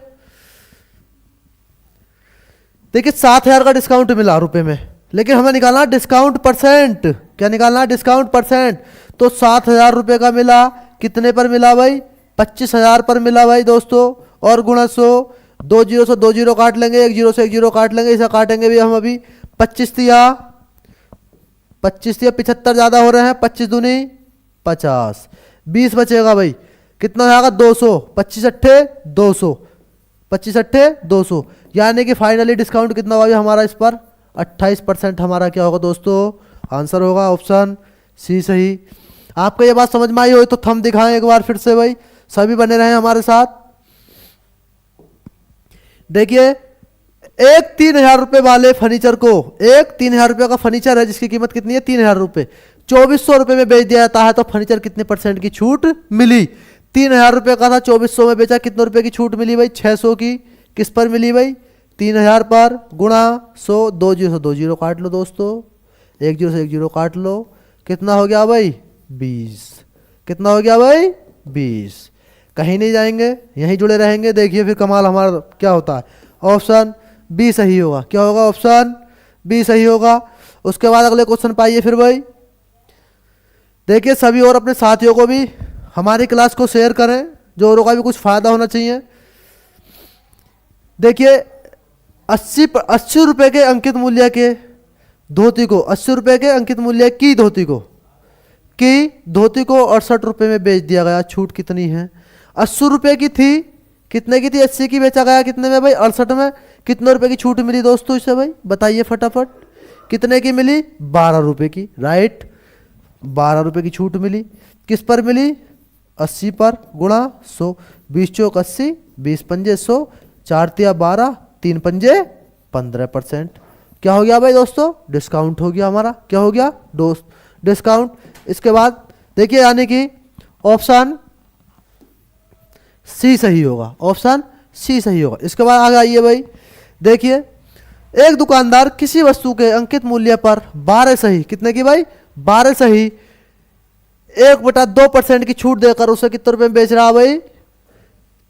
देखिए 7,000 का डिस्काउंट मिला रुपए में, लेकिन हमें निकालना डिस्काउंट %। क्या निकालना? डिस्काउंट %। तो 7,000 रुपये का मिला, कितने पर मिला भाई? 25,000 पर मिला भाई दोस्तों, और गुणा 100। 2 जीरो से 2 जीरो काट लेंगे, 1 जीरो से 1 जीरो काट लेंगे, इसे काटेंगे भी हम अभी। 25 तिया 75 ज़्यादा हो रहे हैं, 25 दूनी 50, 20 बचेगा भाई। कितना आएगा? 200। 25 अट्ठे 200, 25 अट्ठे 200, यानी कि फाइनली डिस्काउंट कितना हुआ हमारा इस पर? 28% हमारा क्या होगा दोस्तों? आंसर होगा ऑप्शन सी सही। आपको ये बात समझ में आई हो तो थंब दिखाएं एक बार फिर से भाई, सभी बने रहे हमारे साथ। देखिए एक 3,000 रुपये वाले फर्नीचर को, एक 3,000 रुपये का फर्नीचर है जिसकी कीमत कितनी है? 3,000 रुपये। 2400 में बेच दिया जाता है तो फर्नीचर कितने परसेंट की छूट मिली? 3000 रुपये का था, 2400 में बेचा, कितने रुपए की छूट मिली भाई? 600 की। किस पर मिली भाई? 3000 पर, गुणा 100, 2 जीरो से 2 जीरो काट लो दोस्तों, 1 जीरो से 1 जीरो काट लो, कितना हो गया भाई? 20। कितना हो गया भाई? 20। कहीं नहीं जाएंगे, यहीं जुड़े रहेंगे। देखिए फिर कमाल हमारा क्या होता है। ऑप्शन बी सही होगा। क्या होगा? ऑप्शन बी सही होगा। उसके बाद अगले क्वेश्चन पाइए फिर भाई। देखिए सभी और अपने साथियों को भी हमारी क्लास को शेयर करें, जो औरों का भी कुछ फायदा होना चाहिए। देखिए 80 रुपये के अंकित मूल्य के धोती को, 80 रुपये के अंकित मूल्य की धोती को 68 रुपये में बेच दिया गया। छूट कितनी है? 80 रुपये की थी, कितने की थी? 80 की बेचा गया कितने में भाई? 68 में। कितने रुपए की छूट मिली दोस्तों इसे भाई? बताइए फटाफट। कितने की मिली? 12 रुपये की। राइट, 12 रुपये की छूट मिली। किस पर मिली? 80 पर, गुणा 100, 20 चौक 80, 20 पंजे 100, 4 तिया 12, 3 पंजे 15%। क्या हो गया भाई दोस्तों? डिस्काउंट हो गया हमारा। क्या हो गया दोस्त? डिस्काउंट। इसके बाद देखिए यानी कि ऑप्शन सी सही होगा। ऑप्शन सी सही होगा। इसके बाद आगे आइए भाई। देखिए एक दुकानदार किसी वस्तु के अंकित मूल्य पर 12 सही, कितने की भाई? 12 सही 1/2% की छूट देकर उसे कितने रुपए में बेच रहा है भाई?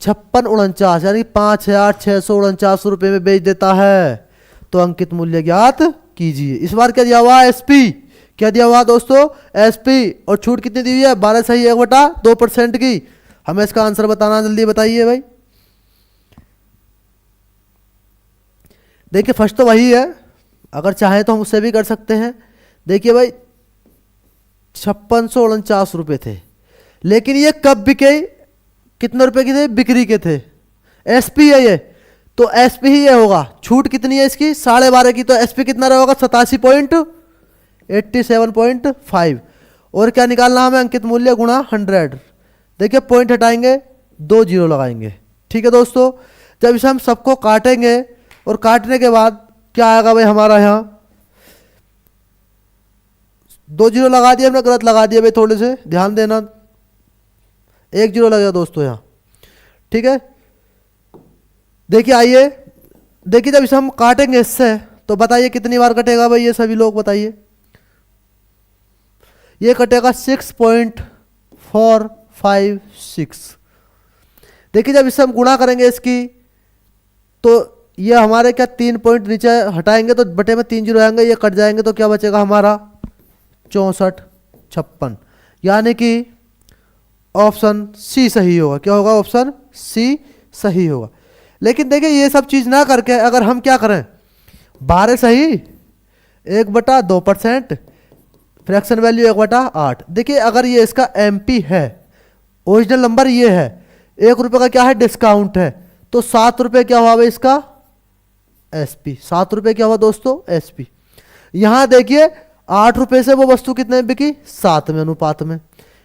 5649 यानी 5649 रुपये में बेच देता है। तो अंकित मूल्य ज्ञात कीजिए। इस बार क्या दिया हुआ? एसपी। क्या दिया हुआ दोस्तों? एसपी। और छूट कितनी दी हुई है? 12 सही 1/2% की। हमें इसका आंसर बताना, जल्दी बताइए भाई। देखिए फर्स्ट तो वही है, अगर चाहे तो हम उससे भी कर सकते हैं। देखिए भाई 5649 रुपये थे, लेकिन ये कब बिके? कितने रुपए के थे? बिक्री के थे। एसपी है ये, तो एसपी ही ये होगा। छूट कितनी है इसकी? 12.5 की। तो एसपी कितना रहेगा? 87.5। और क्या निकालना हमें? अंकित मूल्य गुणा 100। देखिए पॉइंट हटाएंगे, 2 जीरो लगाएंगे। ठीक है दोस्तों। जब इसे हम सबको काटेंगे और काटने के बाद क्या आएगा भाई हमारा? यहाँ 2 जीरो लगा दिया हमने, गलत लगा दिया भाई, थोड़े से ध्यान देना। 1 जीरो लगेगा दोस्तों यहाँ। ठीक है। देखिए आइए, देखिए जब इसे हम काटेंगे इससे तो बताइए कितनी बार कटेगा भाई? ये सभी लोग बताइए। ये कटेगा 6.456। देखिए जब इसे हम गुणा करेंगे इसकी, तो ये हमारे क्या 3 पॉइंट नीचे हटाएंगे तो बटे में 3 जीरो आएंगे, ये कट जाएंगे तो क्या बचेगा हमारा? 6456। यानी कि ऑप्शन सी सही होगा। क्या होगा? ऑप्शन सी सही होगा। लेकिन देखिए ये सब चीज ना करके अगर हम क्या करें? 12 सही 1/2%, फ्रैक्शन वैल्यू 1/8। देखिए अगर ये इसका एमपी है, ओरिजिनल नंबर ये है, 1 रुपये का क्या है? डिस्काउंट है, तो 7 रुपये क्या हुआ भाई इसका? एसपी। 7 रुपये क्या हुआ दोस्तों? एसपी। यहां देखिए 8 रुपये से वो वस्तु कितने में बिकी? 7 में अनुपात में।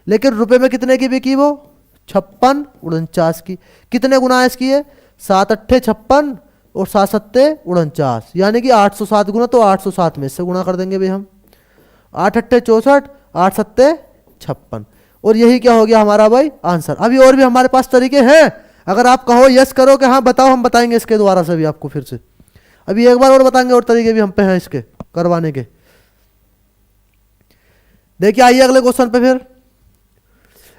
लेकिन रुपए में कितने की बिकी? वो 5649 की। कितने गुना इसकी है? 7 अट्ठे 56 और 7 सत्ते 49, यानी कि 807 गुना। तो 807 में इससे गुणा कर देंगे भाई हम। 8 अट्ठे 64, 8 सत्ते 56। और यही क्या हो गया हमारा भाई? आंसर। अभी और भी हमारे पास तरीके हैं, अगर आप कहो यस करो कि हाँ बताओ, हम बताएंगे इसके द्वारा से भी आपको फिर से। अभी एक बार और बताएंगे, और तरीके भी हम पे हैं इसके करवाने के। देखिए आइए अगले क्वेश्चन पे फिर।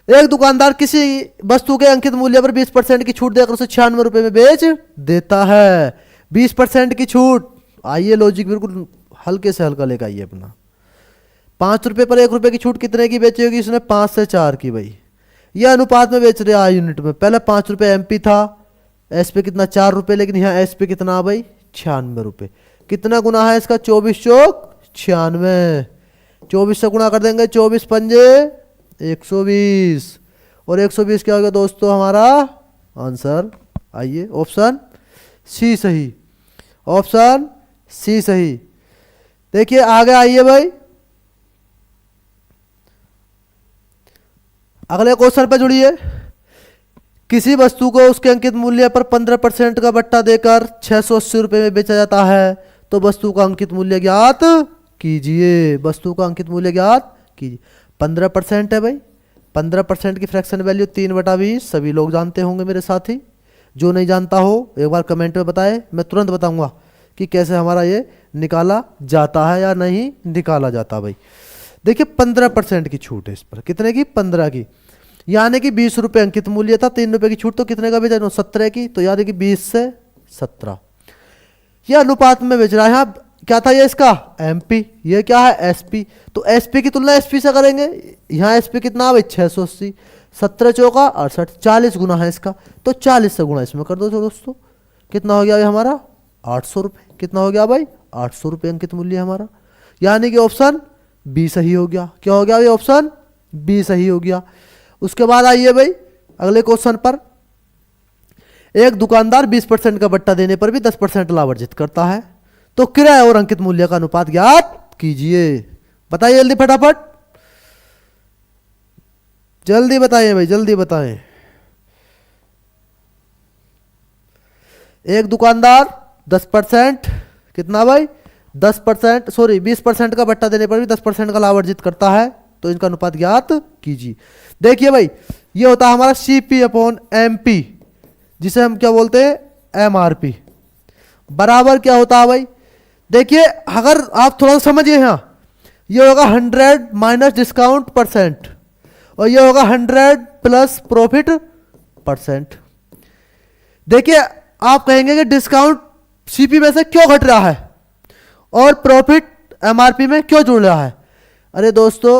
एक दुकानदार किसी वस्तु के अंकित मूल्य पर 20% की छूट देकर उसे 96 रुपये में बेच देता है। 20% की छूट। आइए लॉजिक बिल्कुल हल्के से हल्का लेकर आइए अपना। 5 रुपये पर 1 रुपये की छूट कितने की बेची होगी? इसने 5 से 4 की भाई। यह अनुपात में बेच रहा है यूनिट में। पहले 5 रुपये एमपी था, एस पे कितना? 4 रुपये, लेकिन यहाँ एस पे कितना भाई? 96 रुपये। कितना गुना है इसका? 24 चौक 96। 24 से गुणा कर देंगे, 24 पंजे 120। और 120 क्या हो गया दोस्तों हमारा? आंसर। आइए ऑप्शन सी सही। ऑप्शन सी सही। देखिए आगे आइए भाई, अगले क्वेश्चन पे जुड़िए। किसी वस्तु को उसके अंकित मूल्य पर 15% का बट्टा देकर 680 रुपये में बेचा जाता है, तो वस्तु का अंकित मूल्य ज्ञात कीजिए। वस्तु का अंकित मूल्य ज्ञात कीजिए। 15% है भाई, 15% की फ्रैक्शन वैल्यू 3/20, सभी लोग जानते होंगे मेरे साथी। जो नहीं जानता हो एक बार कमेंट में बताए, मैं तुरंत बताऊंगा कि कैसे हमारा ये निकाला जाता है या नहीं निकाला जाता भाई। देखिए 15% की छूट है इस पर, कितने की? 15 की, यानी कि 20 रुपये अंकित मूल्य था, 3 रुपये की छूट तो कितने का बेच रहा है? 17 की, तो यानी कि 20 से 17 ये अनुपात में बेच रहा है। यहाँ क्या था ये इसका? एमपी, ये क्या है? एसपी। तो एसपी की तुलना एसपी से करेंगे, यहाँ एसपी कितना है भाई? 680, 17 चौका 68, 40 गुना है इसका, तो 40 से गुना इसमें कर दो तो दोस्तों कितना हो गया भाई हमारा? 800 रुपये। कितना हो गया भाई? 800 रुपये अंकित मूल्य हमारा, यानी कि ऑप्शन बी सही हो गया। क्या हो गया भाई? ऑप्शन बी सही हो गया। उसके बाद आइए भाई अगले क्वेश्चन पर। एक दुकानदार 20% का बट्टा देने पर भी 10% लाभ अर्जित करता है, तो क्रय और अंकित मूल्य का अनुपात ज्ञात कीजिए। बताइए जल्दी फटाफट, जल्दी बताइए भाई, जल्दी बताएं। एक दुकानदार 10%, कितना भाई? 10%, सॉरी 20% का बट्टा देने पर भी 10% का लाभ अर्जित करता है, तो इनका अनुपात ज्ञात कीजिए। देखिए भाई ये होता है हमारा सीपी अपॉन एमपी, जिसे हम क्या बोलते हैं? एमआरपी, बराबर क्या होता है भाई? देखिए अगर आप थोड़ा सा समझिए, यहाँ ये होगा 100 माइनस डिस्काउंट परसेंट, और ये होगा 100 प्लस प्रॉफिट परसेंट। देखिए आप कहेंगे कि डिस्काउंट सीपी में से क्यों घट रहा है और प्रॉफिट एमआरपी में क्यों जुड़ रहा है? अरे दोस्तों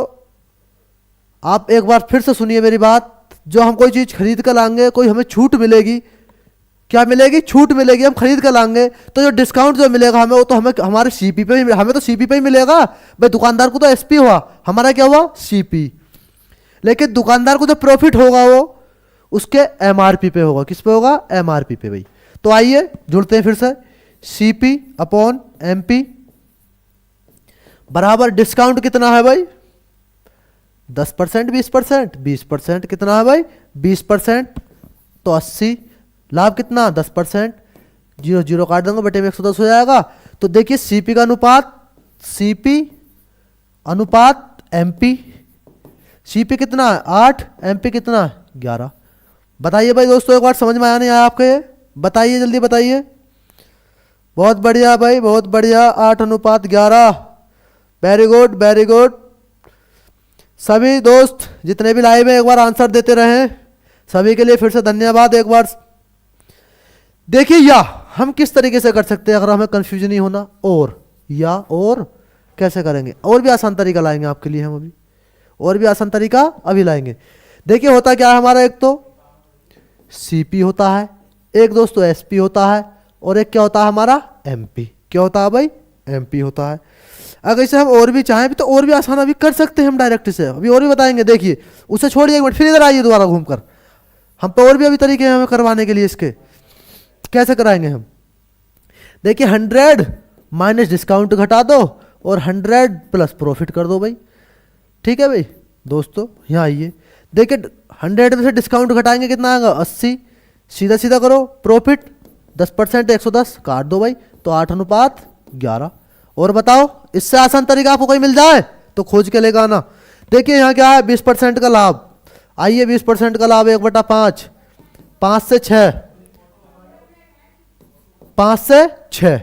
आप एक बार फिर से सुनिए मेरी बात। जो हम कोई चीज़ खरीद कर लाएंगे, कोई हमें छूट मिलेगी, क्या मिलेगी? छूट मिलेगी, हम खरीद कर लाएंगे, तो जो डिस्काउंट जो मिलेगा हमें, वो तो हमें हमारे सीपी पे ही, हमें तो सीपी पे ही मिलेगा भाई। दुकानदार को तो एसपी हुआ, हमारा क्या हुआ? सीपी। लेकिन दुकानदार को जो प्रॉफिट होगा वो उसके एमआरपी पे होगा। किस पे होगा? एमआरपी पे भाई। तो आइए जुड़ते हैं फिर से, सीपी अपॉन एमपी बराबर डिस्काउंट कितना है भाई? 10%, 20%, 20% कितना है भाई? 20%, तो 80। लाभ कितना? 10%, 0 0 काट देंगे, बटे में 110 हो जाएगा। तो देखिए सीपी का अनुपात, सीपी अनुपात एमपी, सीपी कितना है? 8, एमपी कितना है? 11। बताइए भाई दोस्तों, एक बार समझ में आया नहीं आया आपके? ये बताइए, जल्दी बताइए। बहुत बढ़िया भाई, बहुत बढ़िया, 8:11। Very good, very good. सभी दोस्त जितने भी लाइव में एक बार आंसर देते रहे, सभी के लिए फिर से धन्यवाद एक बार। देखिए या हम किस तरीके से कर सकते हैं अगर हमें कंफ्यूजन नहीं होना, और या और कैसे करेंगे? और भी आसान तरीका लाएंगे आपके लिए हम अभी, और भी आसान तरीका अभी लाएंगे। देखिए होता क्या है हमारा, एक तो सीपी होता है, एक दोस्तों एसपी होता है, और एक क्या होता है हमारा? एमपी। क्या होता है भाई? एमपी होता है। अगर इसे हम और भी चाहें भी तो और भी आसान अभी कर सकते हैं हम डायरेक्ट से, अभी और भी बताएंगे। देखिए उसे छोड़िए एक मिनट, फिर इधर आइए दोबारा घूमकर, हम पे और भी अभी तरीके हैं हमें करवाने के लिए। इसके कैसे कराएंगे हम? देखिए 100 माइनस डिस्काउंट घटा दो और 100 प्लस प्रॉफिट कर दो भाई। ठीक है भाई दोस्तों, यहाँ आइए। देखिए 100 में से डिस्काउंट घटाएंगे कितना आएगा? 80। सीधा सीधा करो, प्रॉफिट 10% 110 काट दो भाई, तो 8:11। और बताओ इससे आसान तरीका आपको कोई मिल जाए तो खोज के लेकर आना। देखिए यहाँ क्या है? 20% का लाभ। आइए 20% का लाभ 1/5, 5 से 6, 5 से 6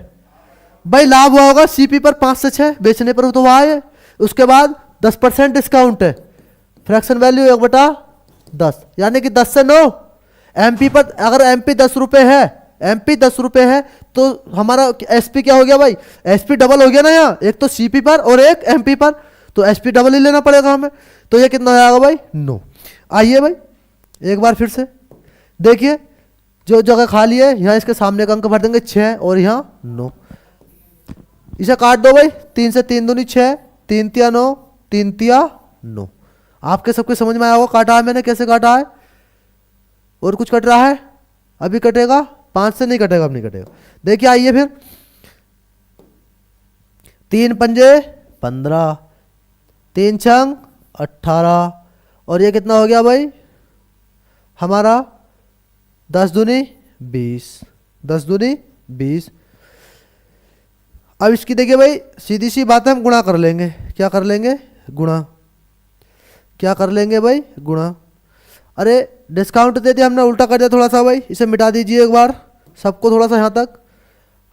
भाई लाभ हुआ होगा सीपी पर, 5 से 6 बेचने पर तो हुआ है। उसके बाद 10% डिस्काउंट है, फ्रैक्शन वैल्यू 1/10, यानी कि 10 से 9। एमपी पर अगर एमपी 10 रुपये है, एमपी 10 रुपये है, तो हमारा एसपी क्या हो गया भाई? एसपी डबल हो गया ना, यहाँ एक तो सीपी पर और एक एमपी पर, तो एसपी डबल ही लेना पड़ेगा हमें। तो ये कितना हो जाएगा भाई? 9। आइए भाई एक बार फिर से देखिए, जो जगह खाली है यहाँ इसके सामने का अंक भर देंगे 6 और यहाँ 9। इसे काट दो भाई, 3 से 3 दूनी 6, 3 तिया 9, 3 तिया 9। आपके सबके समझ में आया होगा काटा है मैंने, कैसे काटा है। और कुछ कट रहा है? अभी कटेगा, 5 से नहीं कटेगा, अब नहीं कटेगा। देखिए आइए फिर, 3 पंजे 15, 3 छंग 18, और ये कितना हो गया भाई हमारा? 10 दूनी 20, 10 दूनी 20। अब इसकी देखिए भाई सीधी सी बात है, हम गुणा कर लेंगे। क्या कर लेंगे? गुणा। क्या कर लेंगे भाई, गुणा। अरे डिस्काउंट दे दिया हमने, उल्टा कर दिया थोड़ा सा भाई, इसे मिटा दीजिए एक बार सबको थोड़ा सा। यहाँ तक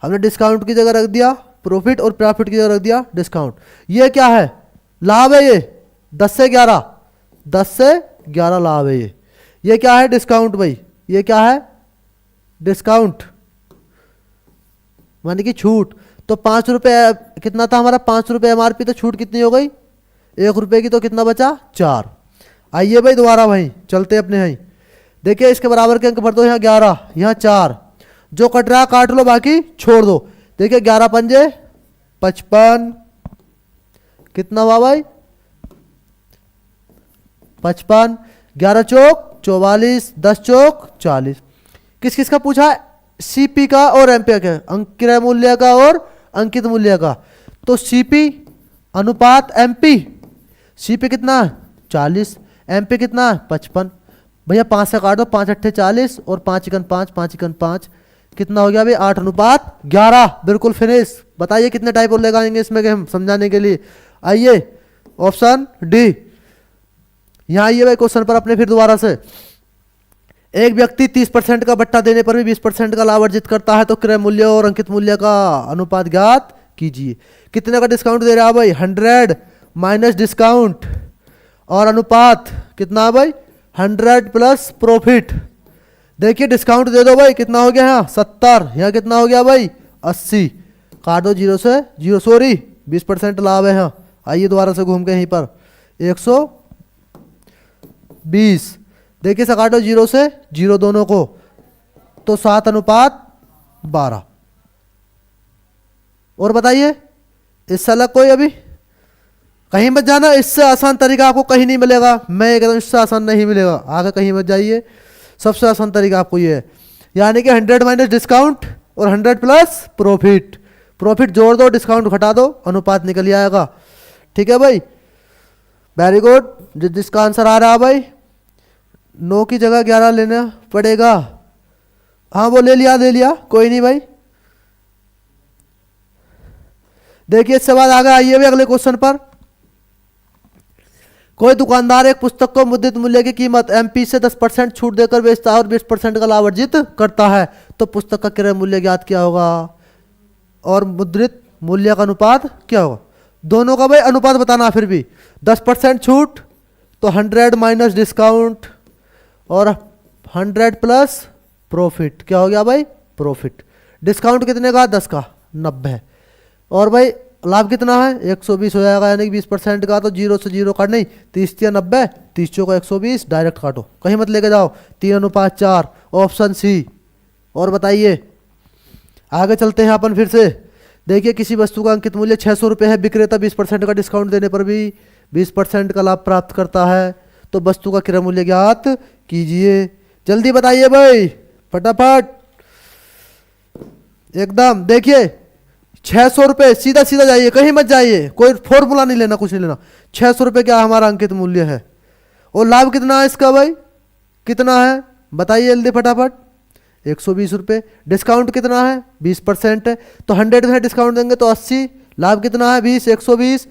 हमने डिस्काउंट की जगह रख दिया प्रॉफिट और प्रॉफिट की जगह रख दिया डिस्काउंट। ये क्या है, लाभ है ये 10 से 11, 10 से 11 लाभ है ये क्या है डिस्काउंट भाई, ये क्या है डिस्काउंट माने कि छूट। तो 5 रुपये कितना था हमारा, 5 रुपये एमआरपी, तो छूट कितनी हो गई 1 रुपये की, तो कितना बचा 4। आइए भाई दोबारा भाई चलते अपने यहीं, देखिए इसके बराबर के अंक भर दो, यहाँ 11 यहाँ 4, जो कट रहा काट लो बाकी छोड़ दो। देखिए 11 पंजे 55, कितना हुआ भाई 55, 11 चौक 44, 10 चौक 40। किस किस का पूछा है, सीपी का और एमपी का, अंकित मूल्य का और अंकित मूल्य का। तो सीपी अनुपात एमपी, सीपी कितना 40, एमपी कितना 55। भैया 5 से काट दो, 5 अट्ठे 40 और 5 इकन 5, 5 इकन 5, कितना हो गया भाई 8:11, बिल्कुल फिनिश। बताइए कितने टाइप और लगाएंगे इसमें के हम समझाने के लिए। आइए ऑप्शन डी, यहाँ आइए भाई क्वेश्चन पर अपने फिर दोबारा से। एक व्यक्ति 30% का बट्टा देने पर भी 20% का लाभ अर्जित करता है, तो क्रय मूल्य और अंकित मूल्य का अनुपात ज्ञात कीजिए। कितने का डिस्काउंट दे रहा है भाई 100 माइनस डिस्काउंट, और अनुपात कितना है भाई 100 प्लस प्रॉफिट। देखिए डिस्काउंट दे दो भाई, कितना हो गया यहाँ 70, यहाँ कितना हो गया भाई 80, काट दो 0 से 0, सॉरी 20% लाभ है यहाँ। आइए दोबारा से घूम के यहीं पर 120, देखिए इसे काटो 0 से 0 दोनों को, तो 7:12। और बताइए इससे अलग कोई अभी कहीं मत जाना, इससे आसान तरीका आपको कहीं नहीं मिलेगा, मैं ये कहता हूँ इससे आसान नहीं मिलेगा, आगे कहीं मत जाइए। सबसे आसान तरीका आपको ये है, यानी कि 100 माइनस डिस्काउंट और 100 प्लस प्रॉफिट, प्रॉफिट जोड़ दो डिस्काउंट घटा दो, अनुपात निकल आएगा। ठीक है भाई, वेरी गुड। जिसका आंसर आ रहा है भाई 9 की जगह 11 लेना पड़ेगा। हाँ वो ले लिया कोई नहीं भाई। देखिए इससे बाद आगे आइए भाई अगले क्वेश्चन पर। कोई दुकानदार एक पुस्तक को मुद्रित मूल्य की कीमत एमपी से 10% छूट देकर बेचता है और 20% का लाभ अर्जित करता है, तो पुस्तक का क्रय मूल्य ज्ञात क्या होगा और मुद्रित मूल्य का अनुपात क्या होगा। दोनों का भाई अनुपात बताना, फिर भी 10% छूट तो 100 माइनस डिस्काउंट और 100 प्लस प्रॉफिट, क्या हो गया भाई प्रॉफिट। डिस्काउंट कितने का 10 का 90, और भाई लाभ कितना है 120 हो जाएगा, यानी कि 20% का, तो 0 से 0 काट नहीं, 30 या 90, 30 का 120 डायरेक्ट काटो, कहीं मत लेके जाओ। 3:4 ऑप्शन सी। और बताइए आगे चलते हैं अपन फिर से। देखिए किसी वस्तु का अंकित मूल्य 600 रुपये है, विक्रेता 20% का डिस्काउंट देने पर भी 20% का लाभ प्राप्त करता है, तो वस्तु का क्रय मूल्य ज्ञात कीजिए। जल्दी बताइए भाई फटाफट एकदम। देखिए 600 रुपये, सीधा सीधा जाइए, कहीं मत जाइए, कोई फॉर्मूला नहीं लेना, कुछ नहीं लेना। 600 रुपये क्या हमारा अंकित मूल्य है, और लाभ कितना है इसका भाई, कितना है बताइए जल्दी फटाफट। 120 रुपये। डिस्काउंट कितना है 20% है, तो 100 में डिस्काउंट देंगे तो 80, लाभ कितना है 20, 120,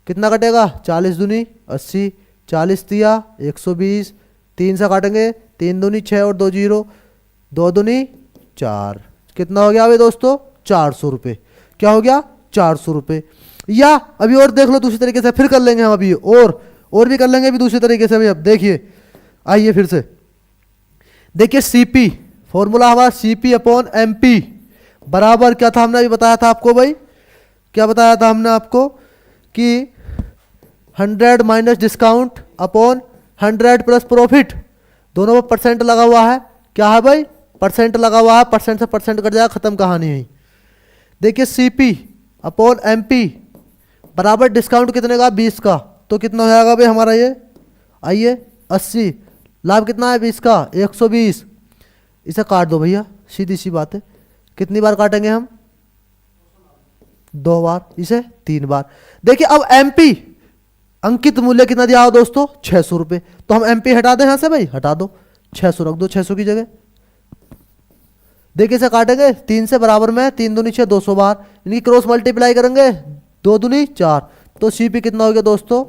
कितना कटेगा 40 दूनी 80, 40 दिया 120, 3 से काटेंगे 3 दूनी 6 और 2 0, 2 दूनी 4, कितना हो गया भाई दोस्तों 400 रुपये। क्या हो गया 400 रुपये। या अभी और देख लो दूसरी तरीके से, फिर कर लेंगे हम अभी, और भी कर लेंगे अभी दूसरी तरीके से भाई। अब देखिए आइए फिर से, देखिए सीपी फॉर्मूला हमारा सीपी अपॉन एमपी बराबर क्या था, हमने अभी बताया था आपको भाई, क्या बताया था हमने आपको कि 100 minus discount upon 100 plus profit, दोनों में परसेंट लगा हुआ है। क्या है भाई परसेंट लगा हुआ है, परसेंट से परसेंट कट जाएगा, खत्म कहानी है। देखिए सीपी अपॉन एमपी बराबर डिस्काउंट कितने का 20 का, तो कितना हो जाएगा भाई हमारा ये, आइए 80, लाभ कितना है 20 का 120, इसे काट दो भैया, सीधी सी बात है। कितनी बार काटेंगे हम 2 बार, इसे 3 बार। देखिए अब एमपी अंकित मूल्य कितना दिया हो दोस्तों 600 रुपये, तो हम एमपी हटा दें यहाँ से भाई, हटा दो 600 रख दो 600 की जगह। देखिए इसे काटेंगे 3 से बराबर में 3 दूनी 6 200 बार, इनकी क्रॉस मल्टीप्लाई करेंगे 2 दूनी 4, तो सीपी कितना हो गया दोस्तों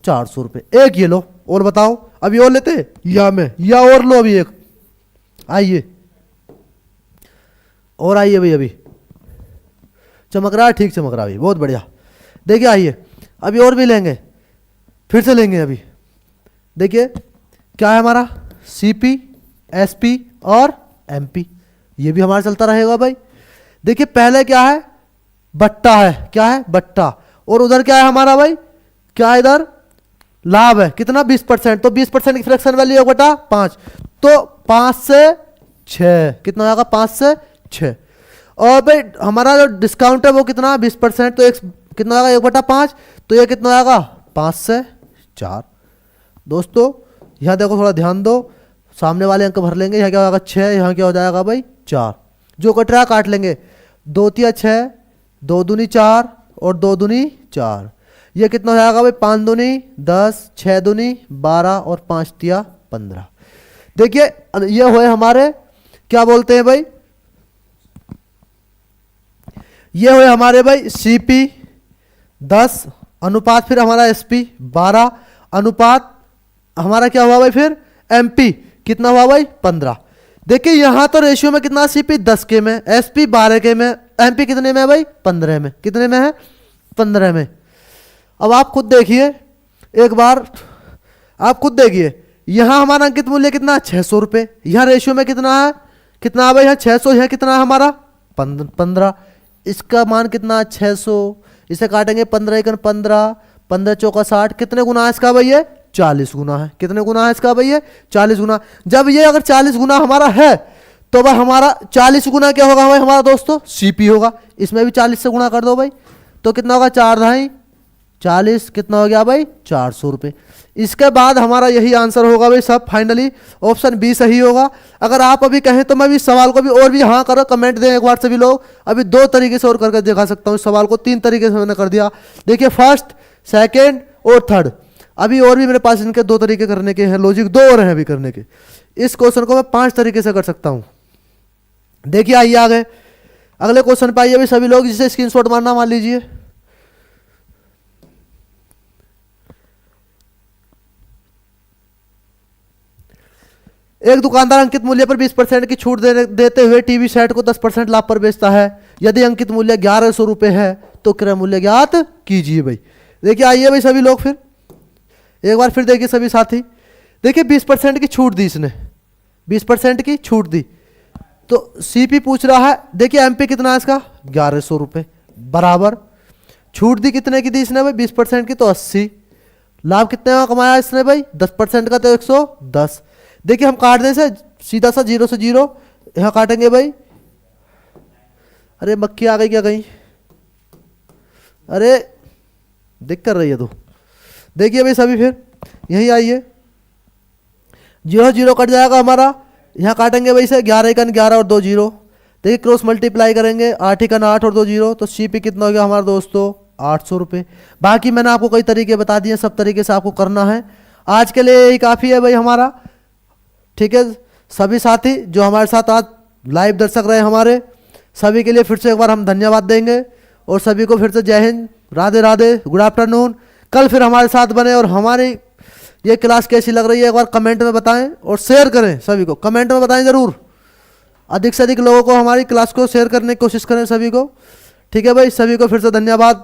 400 रुपये। एक ये लो, और बताओ अभी और लेते या में, या और लो अभी एक, आइए और आइए भाई, अभी चमक रहा है, ठीक चमक रहा है भाई, बहुत बढ़िया। देखिए आइए अभी और भी लेंगे, फिर से लेंगे अभी। देखिए क्या है हमारा, सीपी, एसपी और एमपी, ये भी हमारा चलता रहेगा भाई। देखिए पहले क्या है, बट्टा है, क्या है बट्टा, और उधर क्या है हमारा भाई, क्या है इधर लाभ है, कितना 20%, तो 20% की फ्रैक्शन वैल्यू 1/5, तो 5 से 6, कितना होगा 5 से 6। और भाई हमारा जो डिस्काउंट है वो कितना 20%, तो एक कितना होगा 1/5, तो ये कितना आएगा 5 से 4। दोस्तों यहाँ देखो थोड़ा ध्यान दो, सामने वाले अंक भर लेंगे, यहाँ क्या होगा 6, यहाँ क्या हो जाएगा भाई 4, जो कट रहा है काट लेंगे, 2 तिया 6, 2 दूनी 4 और 2 दूनी 4, ये कितना हो जाएगा भाई 5 दूनी 10, 6 दूनी 12 और 5 तिया 15। देखिए ये हुए हमारे क्या बोलते हैं भाई, ये हुए हमारे भाई सीपी 10 अनुपात, फिर हमारा एसपी 12 अनुपात हमारा क्या हुआ भाई, फिर एमपी कितना हुआ भाई 15। देखिए यहां तो रेशियो में कितना, सीपी 10 के में, एसपी 12 के में, एमपी कितने में है भाई 15 में, कितने में है 15 में। अब आप खुद देखिए, एक बार आप खुद देखिए, यहां हमारा अंकित मूल्य कितना 600 रुपये, यहां रेशियो में कितना है, कितना है भाई यहाँ 600, यहाँ कितना है हमारा 15, इसका मान कितना 600, इसे काटेंगे 15 एकन 15, 15 चौका 60, कितने गुना है इसका भाई ये 40 गुना है, कितने गुना है इसका भाई ये 40 गुना। जब ये अगर 40 गुना हमारा है तो भाई हमारा 40 गुना क्या होगा भाई हमारा दोस्तों, सीपी होगा, इसमें भी 40 से गुना कर दो भाई, तो कितना होगा 4 ढाई 40, कितना हो गया भाई 400 रुपये। इसके बाद हमारा यही आंसर होगा भाई सब, फाइनली ऑप्शन बी सही होगा। अगर आप अभी कहें तो मैं भी सवाल को भी और भी हाँ करो, कमेंट दें एक बार सभी लोग, अभी 2 तरीके से और करके दिखा सकता हूँ इस सवाल को, 3 तरीके से मैंने कर दिया। देखिए फर्स्ट, सेकेंड और थर्ड, अभी और भी मेरे पास इनके 2 तरीके करने के हैं, लॉजिक 2 और हैं अभी करने के। इस क्वेश्चन को मैं 5 तरीके से कर सकता हूँ। देखिए आइए आगे अगले क्वेश्चन पे आइए भाई सभी लोग, जिसे स्क्रीनशॉट मारना मान लीजिए। एक दुकानदार अंकित मूल्य पर 20% की छूट देते हुए टीवी सेट को 10% लाभ पर बेचता है। यदि अंकित मूल्य 1100 रुपये है तो क्रय मूल्य ज्ञात कीजिए भाई। देखिए आइए भाई सभी लोग, फिर एक बार फिर देखिए सभी साथी, देखिए 20% की छूट दी इसने, 20% की छूट दी, तो सीपी पूछ रहा है, देखिए एमपी कितना है इसका 1100 रुपये, बराबर छूट दी कितने की दी इसने भाई 20% की, तो 80, लाभ कितने का कमाया इसने भाई 10% का, तो 110। देखिए हम काट दें से सीधा सा 0 से 0, यहाँ काटेंगे भाई, अरे मक्खी आ गई क्या कहीं, अरे दिक्कत कर रही है तो। देखिए भाई सभी फिर यही आइए, 0 0 कट जाएगा हमारा, यहाँ काटेंगे भाई से 11 एकन 11 और 2 0, देखिए क्रॉस मल्टीप्लाई करेंगे 8 एकन 8 और 2 0, तो सीपी कितना हो गया हमारा दोस्तों 800 रुपये। बाकी मैंने आपको कई तरीके बता दिए, सब तरीके से आपको करना है। आज के लिए यही काफ़ी है भाई हमारा, ठीक है। सभी साथी जो हमारे साथ आज लाइव दर्शक रहे हमारे सभी के लिए फिर से एक बार हम धन्यवाद देंगे, और सभी को फिर से जय हिंद, राधे राधे, गुड आफ्टरनून। कल फिर हमारे साथ बने, और हमारी ये क्लास कैसी लग रही है एक बार कमेंट में बताएं, और शेयर करें, सभी को कमेंट में बताएं ज़रूर, अधिक से अधिक लोगों को हमारी क्लास को शेयर करने की कोशिश करें सभी को, ठीक है भाई। सभी को फिर से धन्यवाद।